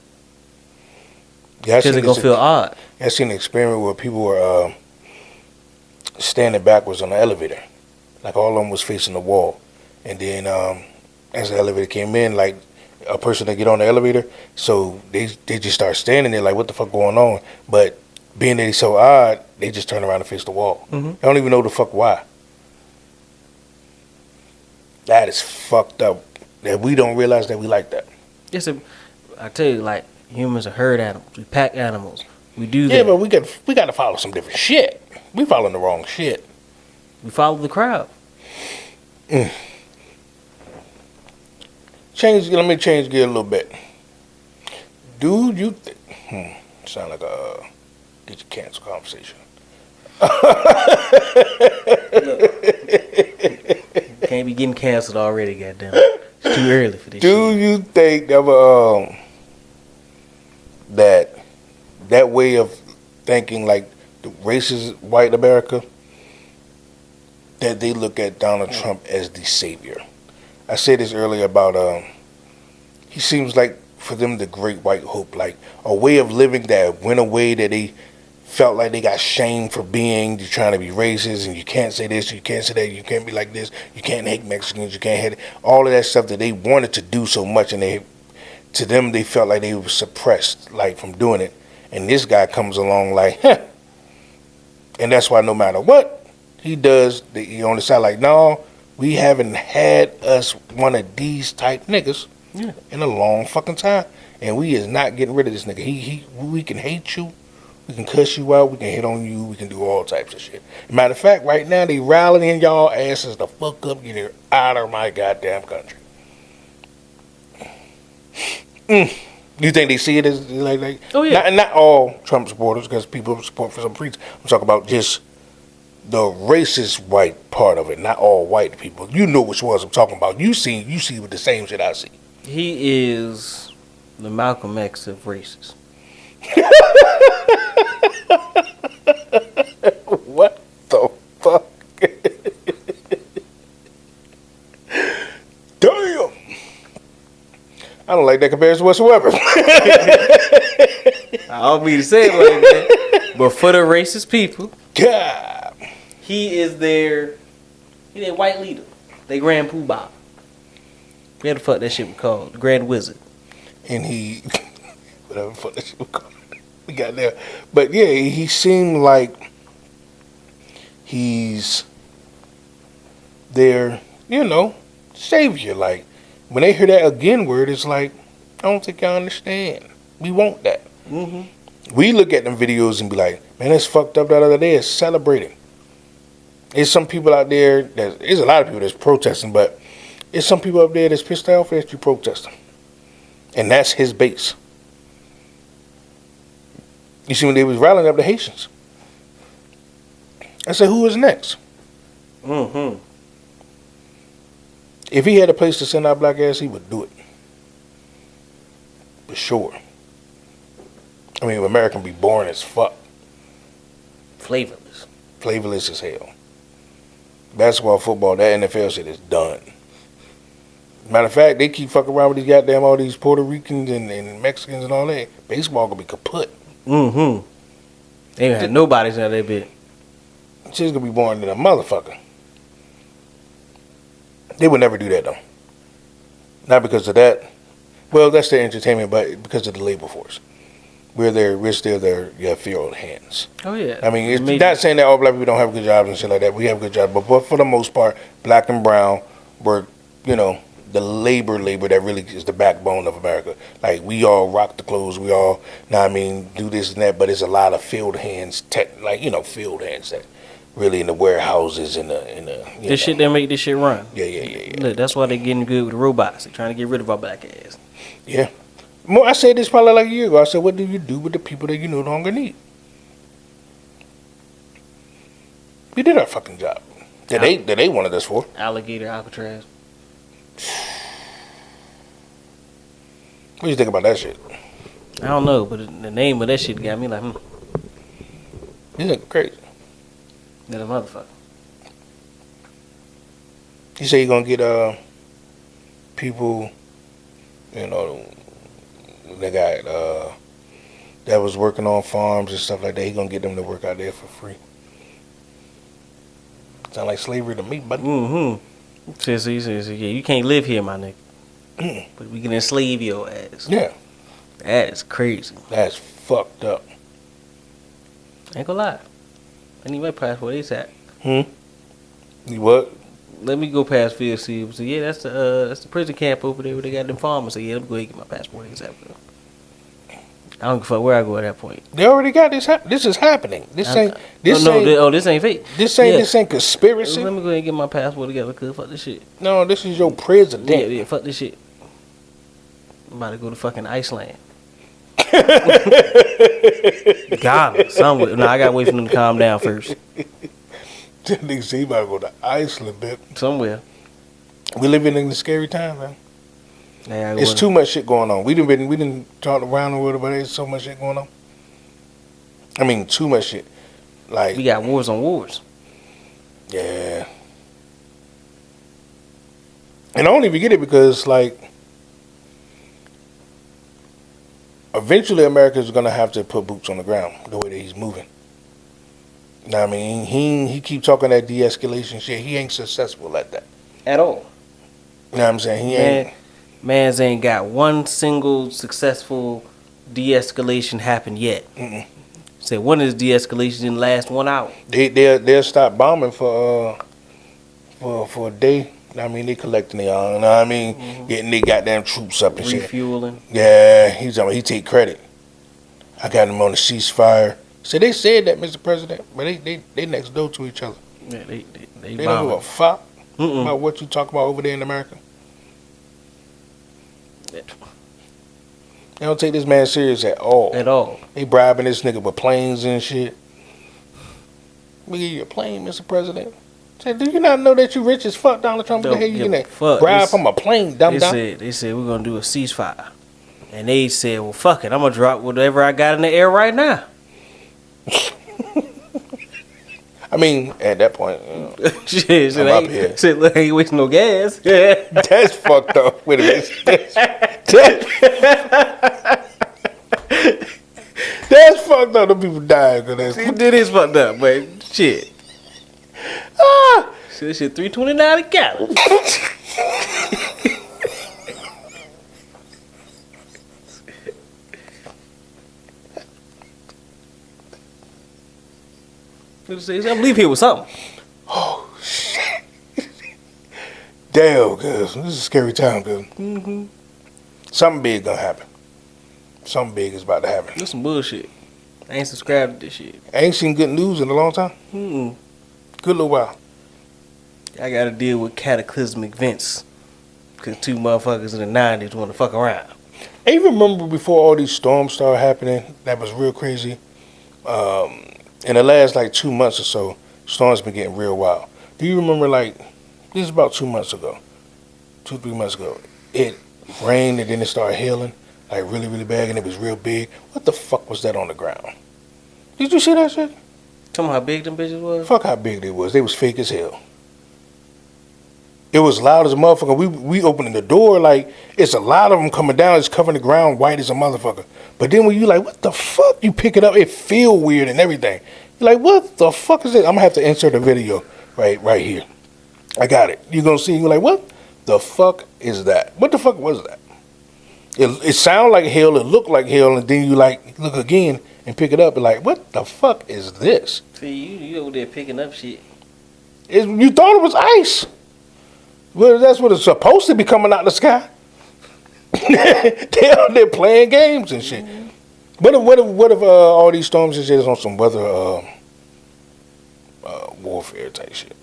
Yeah, Because it's gonna feel odd. I seen an experiment where people were standing backwards on the elevator. Like all of them was facing the wall. And then as the elevator came in, like a person that get on the elevator, so they just start standing there like, what the fuck going on? But being that it's so odd, they just turn around and face the wall. Mm-hmm. They don't even know the fuck why. That is fucked up. That we don't realize that we like that. I tell you, like, humans are herd animals. We pack animals. We do that. Yeah, but we got to follow some different shit. We following the wrong shit. We follow the crowd. Let me change gear a little bit. Do you sound like a get your cancel conversation. Can't be getting canceled already, goddamn. It's too early for this Do shit. you think that way of thinking, like the racist white America, that they look at Donald Trump as the savior? I said this earlier about he seems like for them the great white hope, like a way of living that went away, that they felt like they got shamed for being, you're trying to be racist and you can't say this, you can't say that, you can't be like this, you can't hate Mexicans, you can't hate all of that stuff that they wanted to do so much, and to them they felt like they were suppressed like from doing it. And this guy comes along like, and that's why no matter what he does, he on the side like, no, we haven't had us one of these type niggas in a long fucking time, and we is not getting rid of this nigga. We can hate you, we can cuss you out, we can hit on you, we can do all types of shit. Matter of fact, right now they rallying y'all asses the fuck up, get out of my goddamn country. You think they see it as like oh yeah, not all Trump supporters, because people support for some reason. I'm talking about just the racist white part of it, not all white people. You know which ones I'm talking about. You see with the same shit I see. he is the Malcolm X of races. What the fuck? Damn. I don't like that comparison whatsoever. I don't mean to say it like that, but for the racist people, God. he is their white leader. They Grand Poobah. What the fuck that shit was called? The Grand Wizard. And he, whatever the fuck that shit was called. We got there. But yeah, he seemed like He's their, savior. Like, when they hear that again word, it's like, I don't think y'all understand. We want that. Mm-hmm. We look at them videos and be like, man, that's fucked up. That other day is celebrating. There's some people out there there's a lot of people that's protesting, but there's some people up there that's pissed off that you protesting. And that's his base. You see, when they was rallying up the Haitians, I said, who is next? Mm-hmm. If he had a place to send our black ass, he would do it. For sure. I mean, America can be boring as fuck. Flavorless. Flavorless as hell. Basketball, football, that NFL shit is done. Matter of fact, they keep fucking around with these goddamn all these Puerto Ricans and Mexicans and all that. Baseball gonna be kaput. Mm-hmm. They ain't had nobody's out there bit. Shit's gonna be boring than a motherfucker. They would never do that though. Not because of that. Well, that's their entertainment, but because of the labor force. We're still their field hands. Oh yeah. I mean, it's not saying that all black people don't have good jobs and shit like that. We have good jobs, but for the most part, black and brown work. The labor that really is the backbone of America. Like, we all rock the clothes, we all, do this and that, but it's a lot of field hands, field hands that really in the warehouses and the this shit that make this shit run. Yeah. Look, that's why they getting good with the robots. They trying to get rid of our black ass. Yeah. I said this probably like a year ago. I said, what do you do with the people that you no longer need? We did our fucking job. That they wanted us for. Alligator Alcatraz. What do you think about that shit? I don't know, but the name of that shit got me like, You think crazy. That a motherfucker. You say you're gonna get people, they got that was working on farms and stuff like that. He gonna get them to work out there for free. Sound like slavery to me, buddy. Mm-hmm. Says, yeah, you can't live here, my nigga. But we can enslave your ass. Yeah. That is crazy. That's fucked up. Ain't gonna lie. I need my passport ASAP. You what? Let me go past field see. So yeah, that's the prison camp over there where they got them farmers. So yeah, let me go ahead and get my passport ASAP. I don't give a fuck where I go at that point. They already got this. This is happening. This ain't this ain't fake. This ain't conspiracy. Let me go ahead and get my passport together. Cause fuck this shit. No, this is your president. Yeah, fuck this shit. I'm about to go to fucking Iceland. Ghana, somewhere. No, I gotta wait for them to calm down first. Nigga say he about to go to Iceland, bitch. Somewhere. We living in a scary time, man. Yeah, It's too much shit going on. We didn't talk around the world, but there's so much shit going on. I mean, too much shit. Like, we got wars on wars. Yeah. And I don't even get it because, like, eventually America's gonna have to put boots on the ground the way that he's moving. You know what I mean? He keep talking that de-escalation shit. He ain't successful at that. At all. You know what I'm saying? He ain't. Mans ain't got one single successful de-escalation happen yet. Say one of his de-escalations didn't last 1 hour. They'll stop bombing for a day. I mean, they collecting their own. You know what I mean? Getting their goddamn troops up and shit. Refueling. Yeah, he take credit. I got him on the ceasefire. So they said that, Mr. President, but they next door to each other. Yeah, they don't give a fuck about what you talk about over there in America. They don't take this man serious at all. At all. They bribing this nigga with planes and shit. We give you a plane, Mr. President. Say, do you not know that you rich as fuck, Donald Trump? What the hell you getting bribe from a plane, dumb dumb? They said we're gonna do a ceasefire, and they said, well, fuck it, I'm gonna drop whatever I got in the air right now. I mean, at that point, shit, I'm up here. Shit, look, ain't wasting no gas. That's fucked up. Wait a minute. That's fucked up. The people dying because that's. It is fucked up, but shit. Shit, $3.29 a gallon. I'm leave here with something. Oh shit! Damn, cuz this is a scary time, cuz. Mm-hmm. Something big gonna happen. Something big is about to happen. That's some bullshit. I ain't subscribed to this shit. I ain't seen good news in a long time. Good little while. I gotta deal with cataclysmic events. Cause two motherfuckers in the 90s wanna fuck around. I even remember before all these storms started happening, that was real crazy. In the last like 2 months or so, storms been getting real wild. Do you remember this is about 2 months ago, 3 months ago, it rained and then it started hailing, like really, really bad, and it was real big. What the fuck was that on the ground? Did you see that shit? Tell me how big them bitches was? Fuck how big they was. They was fake as hell. It was loud as a motherfucker. We opening the door, like, it's a lot of them coming down. It's covering the ground white as a motherfucker. But then when you like, what the fuck? You pick it up, it feel weird and everything. You're like, what the fuck is it? I'm gonna have to insert a video right here. I got it. You're gonna see, you're like, what the fuck is that? What the fuck was that? It sounded like hail, it looked like hail, and then you like look again and pick it up and like, what the fuck is this? See, you over there picking up shit. You thought it was ice. Well, that's what it's supposed to be coming out the sky. They're playing games and shit. What if all these storms and shit is on some weather warfare type shit?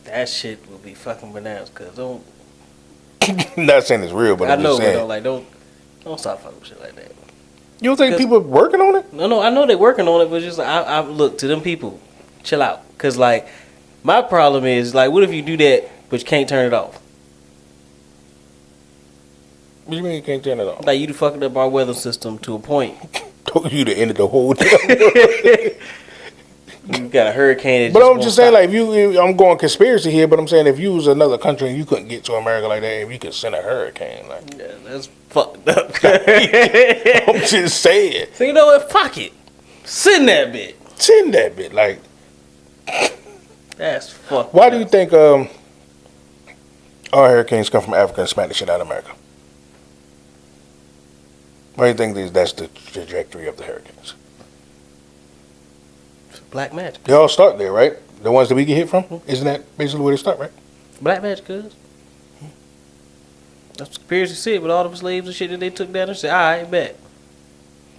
That shit will be fucking bananas. Cause don't. Not saying it's real, but I I'm know, just saying. but don't stop fucking with shit like that. You don't think people are working on it? No, I know they're working on it, but just I look to them people, chill out. Cause like my problem is like, what if you do that but you can't turn it off? What do you mean you can't turn it off? Like you fucking up our weather system to a point. Told you to end the whole damn. You got a hurricane. But I'm just saying, like, I'm going conspiracy here, but I'm saying if you was another country and you couldn't get to America like that, if you could send a hurricane, like, yeah, that's fucked up. I'm just saying, So you know what? Fuck it. Send that bit. send that bit. Like, That's fucked. why do you think our hurricanes come from Africa and smack the shit out of America? Why do you think that's the trajectory of the hurricanes? Black magic. They all start there, right? The ones that we get hit from? Isn't that basically where they start, right? Black magic, cuz. That's conspiracy shit with all the slaves and shit that they took down and said, alright, bet.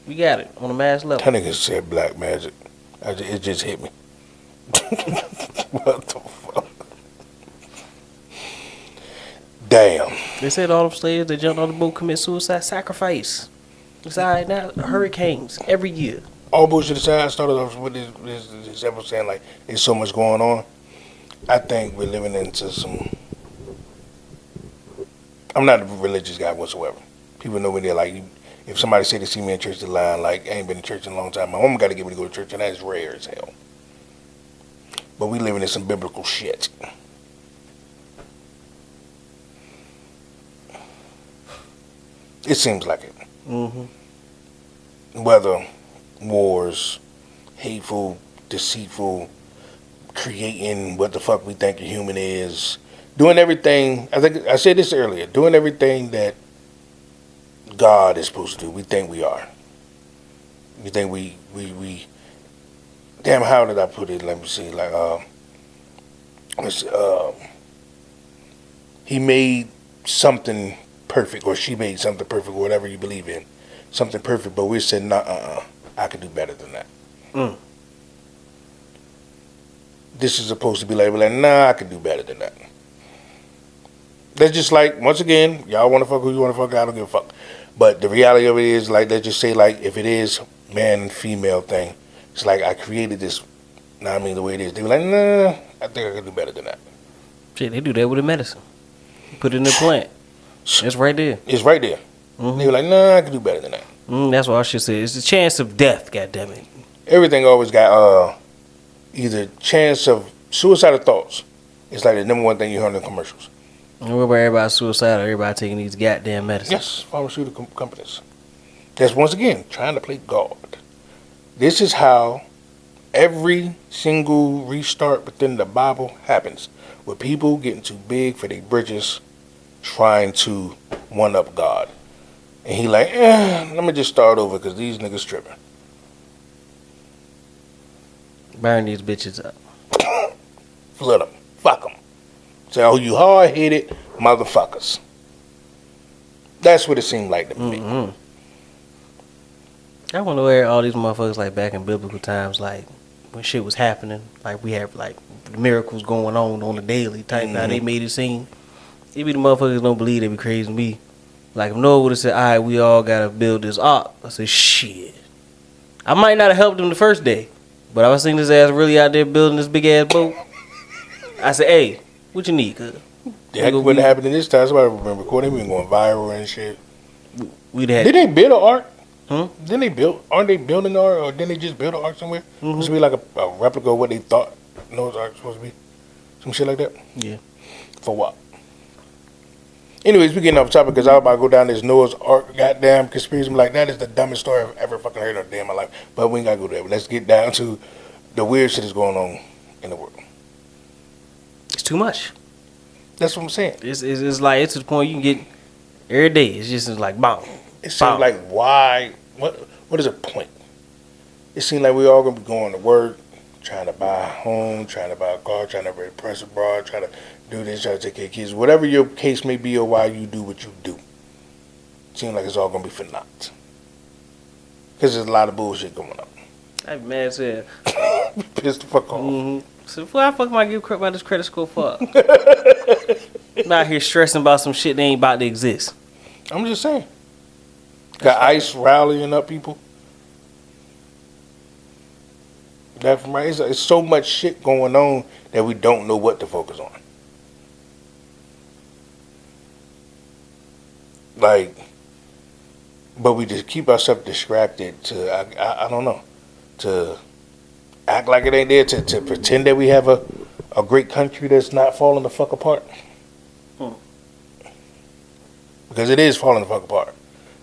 We got it on a mass level. That nigga said black magic. It just hit me. What the fuck? Damn. They said all them slaves that jumped on the boat commit suicide sacrifice. It's alright now. Hurricanes every year. All bullshit aside, I started off with this episode saying, like, there's so much going on. I think we're living into some... I'm not a religious guy whatsoever. People know when they're like, if somebody say they see me in church, they're lying, like, I ain't been in church in a long time. My mom got to get me to go to church, and that's rare as hell. But we living in some biblical shit. It seems like it. Mm-hmm. Whether wars, hateful, deceitful, creating what the fuck we think a human is, doing everything, I think I said this earlier, doing everything that God is supposed to do, we think we are. We think we damn, how did I put it? Let me see, like, he made something perfect, or she made something perfect, or whatever you believe in, something perfect, but we're saying, nah, I could do better than that. This is supposed to be like, nah, I could do better than that. That's just like, once again, y'all want to fuck who you want to fuck, I don't give a fuck. But the reality of it is, like, let's just say, like, if it is man and female thing, it's like I created this, know what I mean, the way it is. They be like, nah, I think I could do better than that. Shit, they do that with the medicine. Put it in the plant. It's right there. It's right there. Mm-hmm. They be like, nah, I could do better than that. That's what I should say. It's the chance of death, goddammit. Everything always got either chance of suicidal thoughts. It's like the number one thing you hear in the commercials. And what about everybody suicidal? Everybody taking these goddamn medicines. Yes, pharmaceutical companies. That's once again trying to play God. This is how every single restart within the Bible happens. With people getting too big for their britches, trying to one-up God. And he like, let me just start over because these niggas tripping. Burn these bitches up. Flood them. Fuck them. Say, oh, you hard-headed motherfuckers. That's what it seemed like to me. Mm-hmm. I wonder where all these motherfuckers, like, back in biblical times, like, when shit was happening, like, we have, like, miracles going on a daily type. How they made it seem. Even the motherfuckers don't believe, they be crazy to me. Like, if Noah would have said, all right, we all got to build this ark, I said, shit. I might not have helped him the first day, but I was seeing this ass really out there building this big-ass boat. I said, hey, what you need, cuz? That wouldn't happen in this time. Somebody been recording. We been going viral and shit. We'd had. Did they build an ark? Hmm? Aren't they building an ark, or didn't they just build an ark somewhere? Supposed to be like a replica of what they thought Noah's ark was supposed to be. Some shit like that? Yeah. For what? Anyways, we getting off topic because I was about to go down this Noah's Ark goddamn conspiracy. Like, that is the dumbest story I've ever fucking heard in a day in my life. But we ain't got to go there. But let's get down to the weird shit that's going on in the world. It's too much. That's what I'm saying. It's like, it's to the point you can get every day. It's just like, bomb. It seems like, why? What is the point? It seems like we all going to be going to work, trying to buy a home, trying to buy a car, trying to impress abroad, trying to do this, try to take care of kids. Whatever your case may be or why you do what you do. Seems like it's all going to be for naught. Because there's a lot of bullshit going on. I'm mad as hell. Pissed the fuck off. Mm-hmm. So why the fuck am I give crap about this credit score for? I'm out here stressing about some shit that ain't about to exist. I'm just saying. Got ICE rallying up people. That from right. It's so much shit going on that we don't know what to focus on. Like, but we just keep ourselves distracted to, I don't know, to act like it ain't there, to pretend that we have a great country that's not falling the fuck apart. Because it is falling the fuck apart.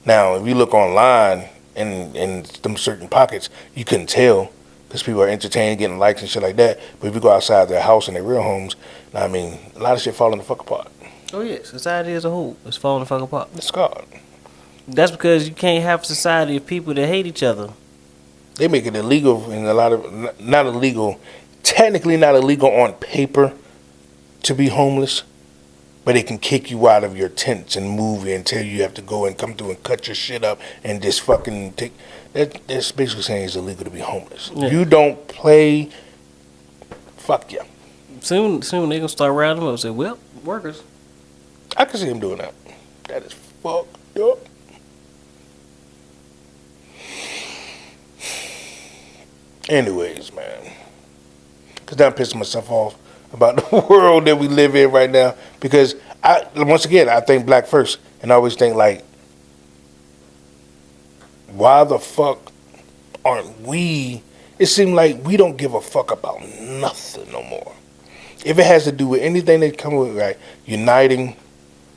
Now, if you look online in them certain pockets, you couldn't tell because people are entertained, getting likes and shit like that. But if you go outside their house and their real homes, I mean, a lot of shit falling the fuck apart. Oh yeah, society as a whole is falling the fuck apart. It's God. That's because you can't have a society of people that hate each other. They make it illegal in a lot of, not illegal, technically not illegal on paper to be homeless, but they can kick you out of your tents and move you and tell you have to go and come through and cut your shit up and just fucking take. That's basically saying it's illegal to be homeless. Yeah. You don't play, fuck you. Soon they gonna start rounding them up and say, well, workers. I can see them doing that. That is fucked up. Anyways, man. Because now I'm pissing myself off about the world that we live in right now. Because, once again, I think black first. And I always think, like, why the fuck aren't we... It seems like we don't give a fuck about nothing no more. If it has to do with anything that come with, like, uniting,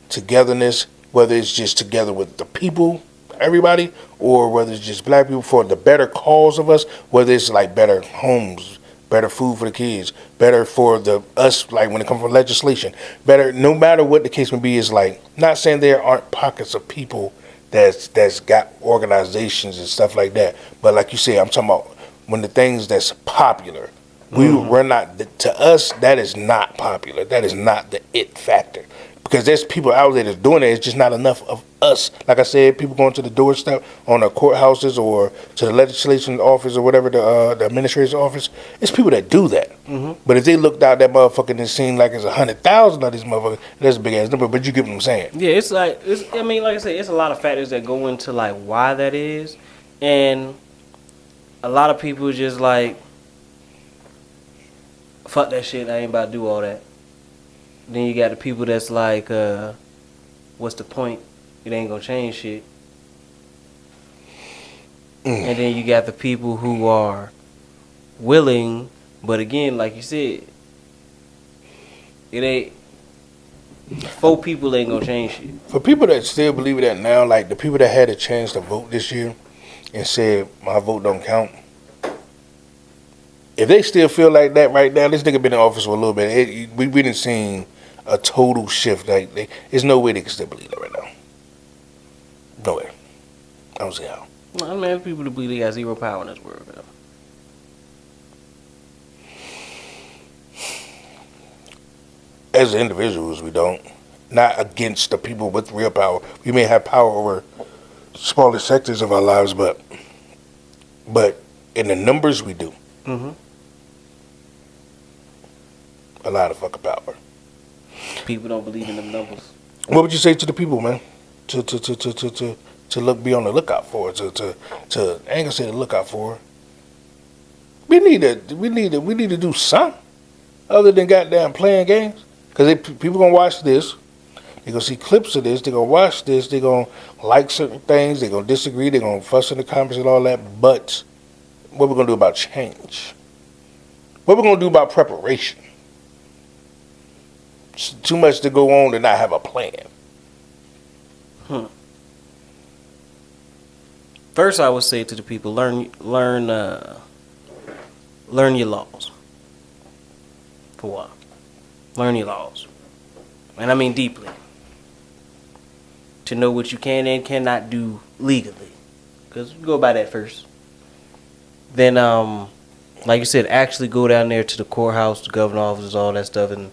togetherness, whether it's just together with the people, everybody, or whether it's just black people for the better cause of us, whether it's like better homes, better food for the kids, better for us, like when it comes from legislation, better, no matter what the case may be, is like, not saying there aren't pockets of people that's got organizations and stuff like that, but like you said, I'm talking about when the things that's popular, we're not, to us, that is not popular. That is not the it factor. Because there's people out there that's doing it. It's just not enough of us. Like I said, people going to the doorstep on the courthouses or to the legislation office or whatever, the administrator's office. It's people that do that. But if they looked out that motherfucker and it seemed like it's 100,000 of these motherfuckers, that's a big ass number. But you get what I'm saying? Yeah, it's like, I mean, like I said, it's a lot of factors that go into like why that is, and a lot of people just like, fuck that shit. I ain't about to do all that. Then you got the people that's like, what's the point? It ain't gonna change shit. And then you got the people who are willing, but again, like you said, it ain't, 4 people ain't gonna change shit. For people that still believe that now, like the people that had a chance to vote this year and said, my vote don't count, if they still feel like that right now, this nigga been in office for a little bit. We didn't seen a total shift. Like, there's no way they can still believe that right now. No way. I don't see how. I mean, there's people that believe they got zero power in this world, though. As individuals, we don't. Not against the people with real power. We may have power over smaller sectors of our lives, but in the numbers, we do. Mm-hmm. A lot of fucking power. People don't believe in them numbers. What would you say to the people, man? To look, be on the lookout for. I ain't gonna say the lookout for. We need to do something other than goddamn playing games. Cause people gonna watch this. They gonna see clips of this. They gonna watch this. They gonna like certain things. They gonna disagree. They gonna fuss in the comments and all that. But what we gonna do about change? What we gonna do about preparation? It's too much to go on to not have a plan. First, I would say to the people, learn your laws. For what? Learn your laws, and I mean deeply. To know what you can and cannot do legally, because you go by that first. Then, like you said, actually go down there to the courthouse, the governor's offices, all that stuff, and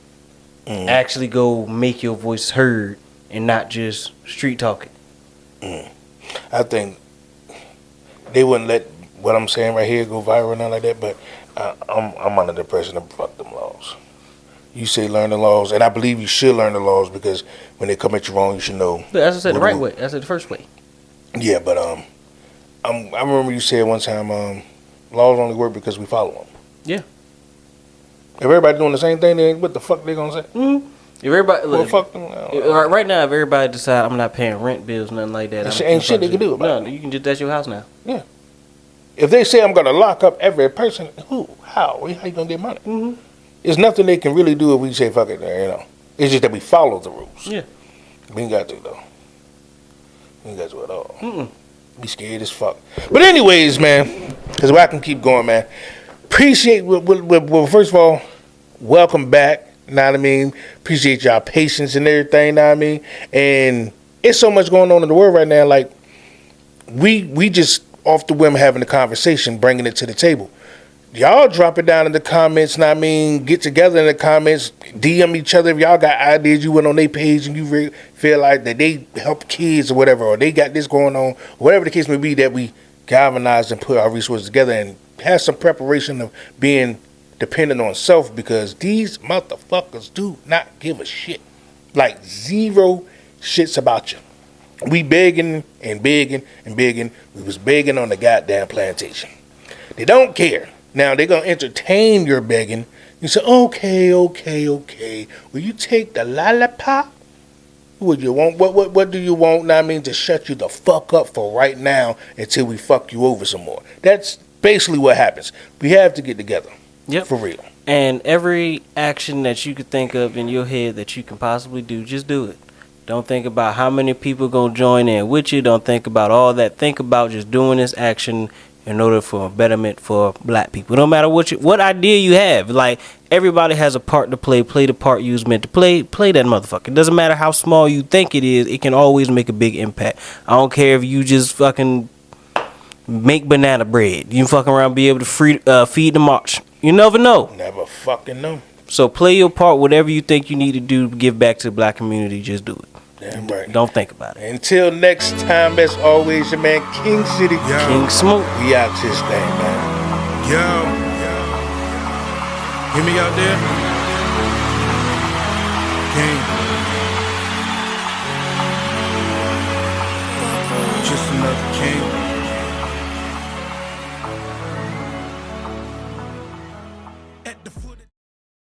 actually go make your voice heard and not just street talking. I think they wouldn't let what I'm saying right here go viral and nothing like that, but I'm under the impression of fuck them laws. You say learn the laws, and I believe you should learn the laws because when they come at you wrong, you should know. As I said, the right way. That's the first way. Yeah, but I remember you said one time laws only work because we follow them. Yeah. If everybody doing the same thing, then what the fuck they gonna say? Mm-hmm. If everybody look, well, fuck them. Right now, if everybody decide I'm not paying rent bills, nothing like that, ain't shit they can do about it. No, you can just that's your house now. Yeah. If they say I'm gonna lock up every person, who? How? How you gonna get money? Mm-hmm. There's nothing they can really do if we say fuck it. It's just that we follow the rules. Yeah. We ain't got to though. We ain't got to at all. Mm-mm. Be scared as fuck. But anyways, man, because I can keep going, man. Appreciate. Well, first of all, welcome back. Know what I mean? Appreciate y'all patience and everything. Know what I mean? And it's so much going on in the world right now. Like we just off the whim having a conversation, bringing it to the table. Y'all drop it down in the comments. Know what I mean? Get together in the comments. DM each other if y'all got ideas. You went on their page and you feel like that they help kids or whatever, or they got this going on, whatever the case may be, that we galvanize and put our resources together and have some preparation of being dependent on self, because these motherfuckers do not give a shit. Like zero shits about you. We begging and begging and begging. We was begging on the goddamn plantation. They don't care. Now they're gonna entertain your begging. You say, okay. Will you take the lollipop? What you want? What do you want? Now I mean, to shut you the fuck up for right now until we fuck you over some more. That's basically what happens. We have to get together. Yep. For real. And every action that you could think of in your head that you can possibly do, just do it. Don't think about how many people gonna join in with you. Don't think about all that. Think about just doing this action in order for a betterment for black people. No matter what idea you have, like everybody has a part to play. Play the part you was meant to play. Play that motherfucker. It doesn't matter how small you think it is. It can always make a big impact. I don't care if you just fucking make banana bread. You fucking around be able to feed the march. You never know. Never fucking know. So play your part. Whatever you think you need to do to give back to the black community, just do it. Damn right. Don't think about it. Until next time, as always, your man King City. Yo. King Smoke. We out this thing, man. Yo. Hear me out there? King. Just another king.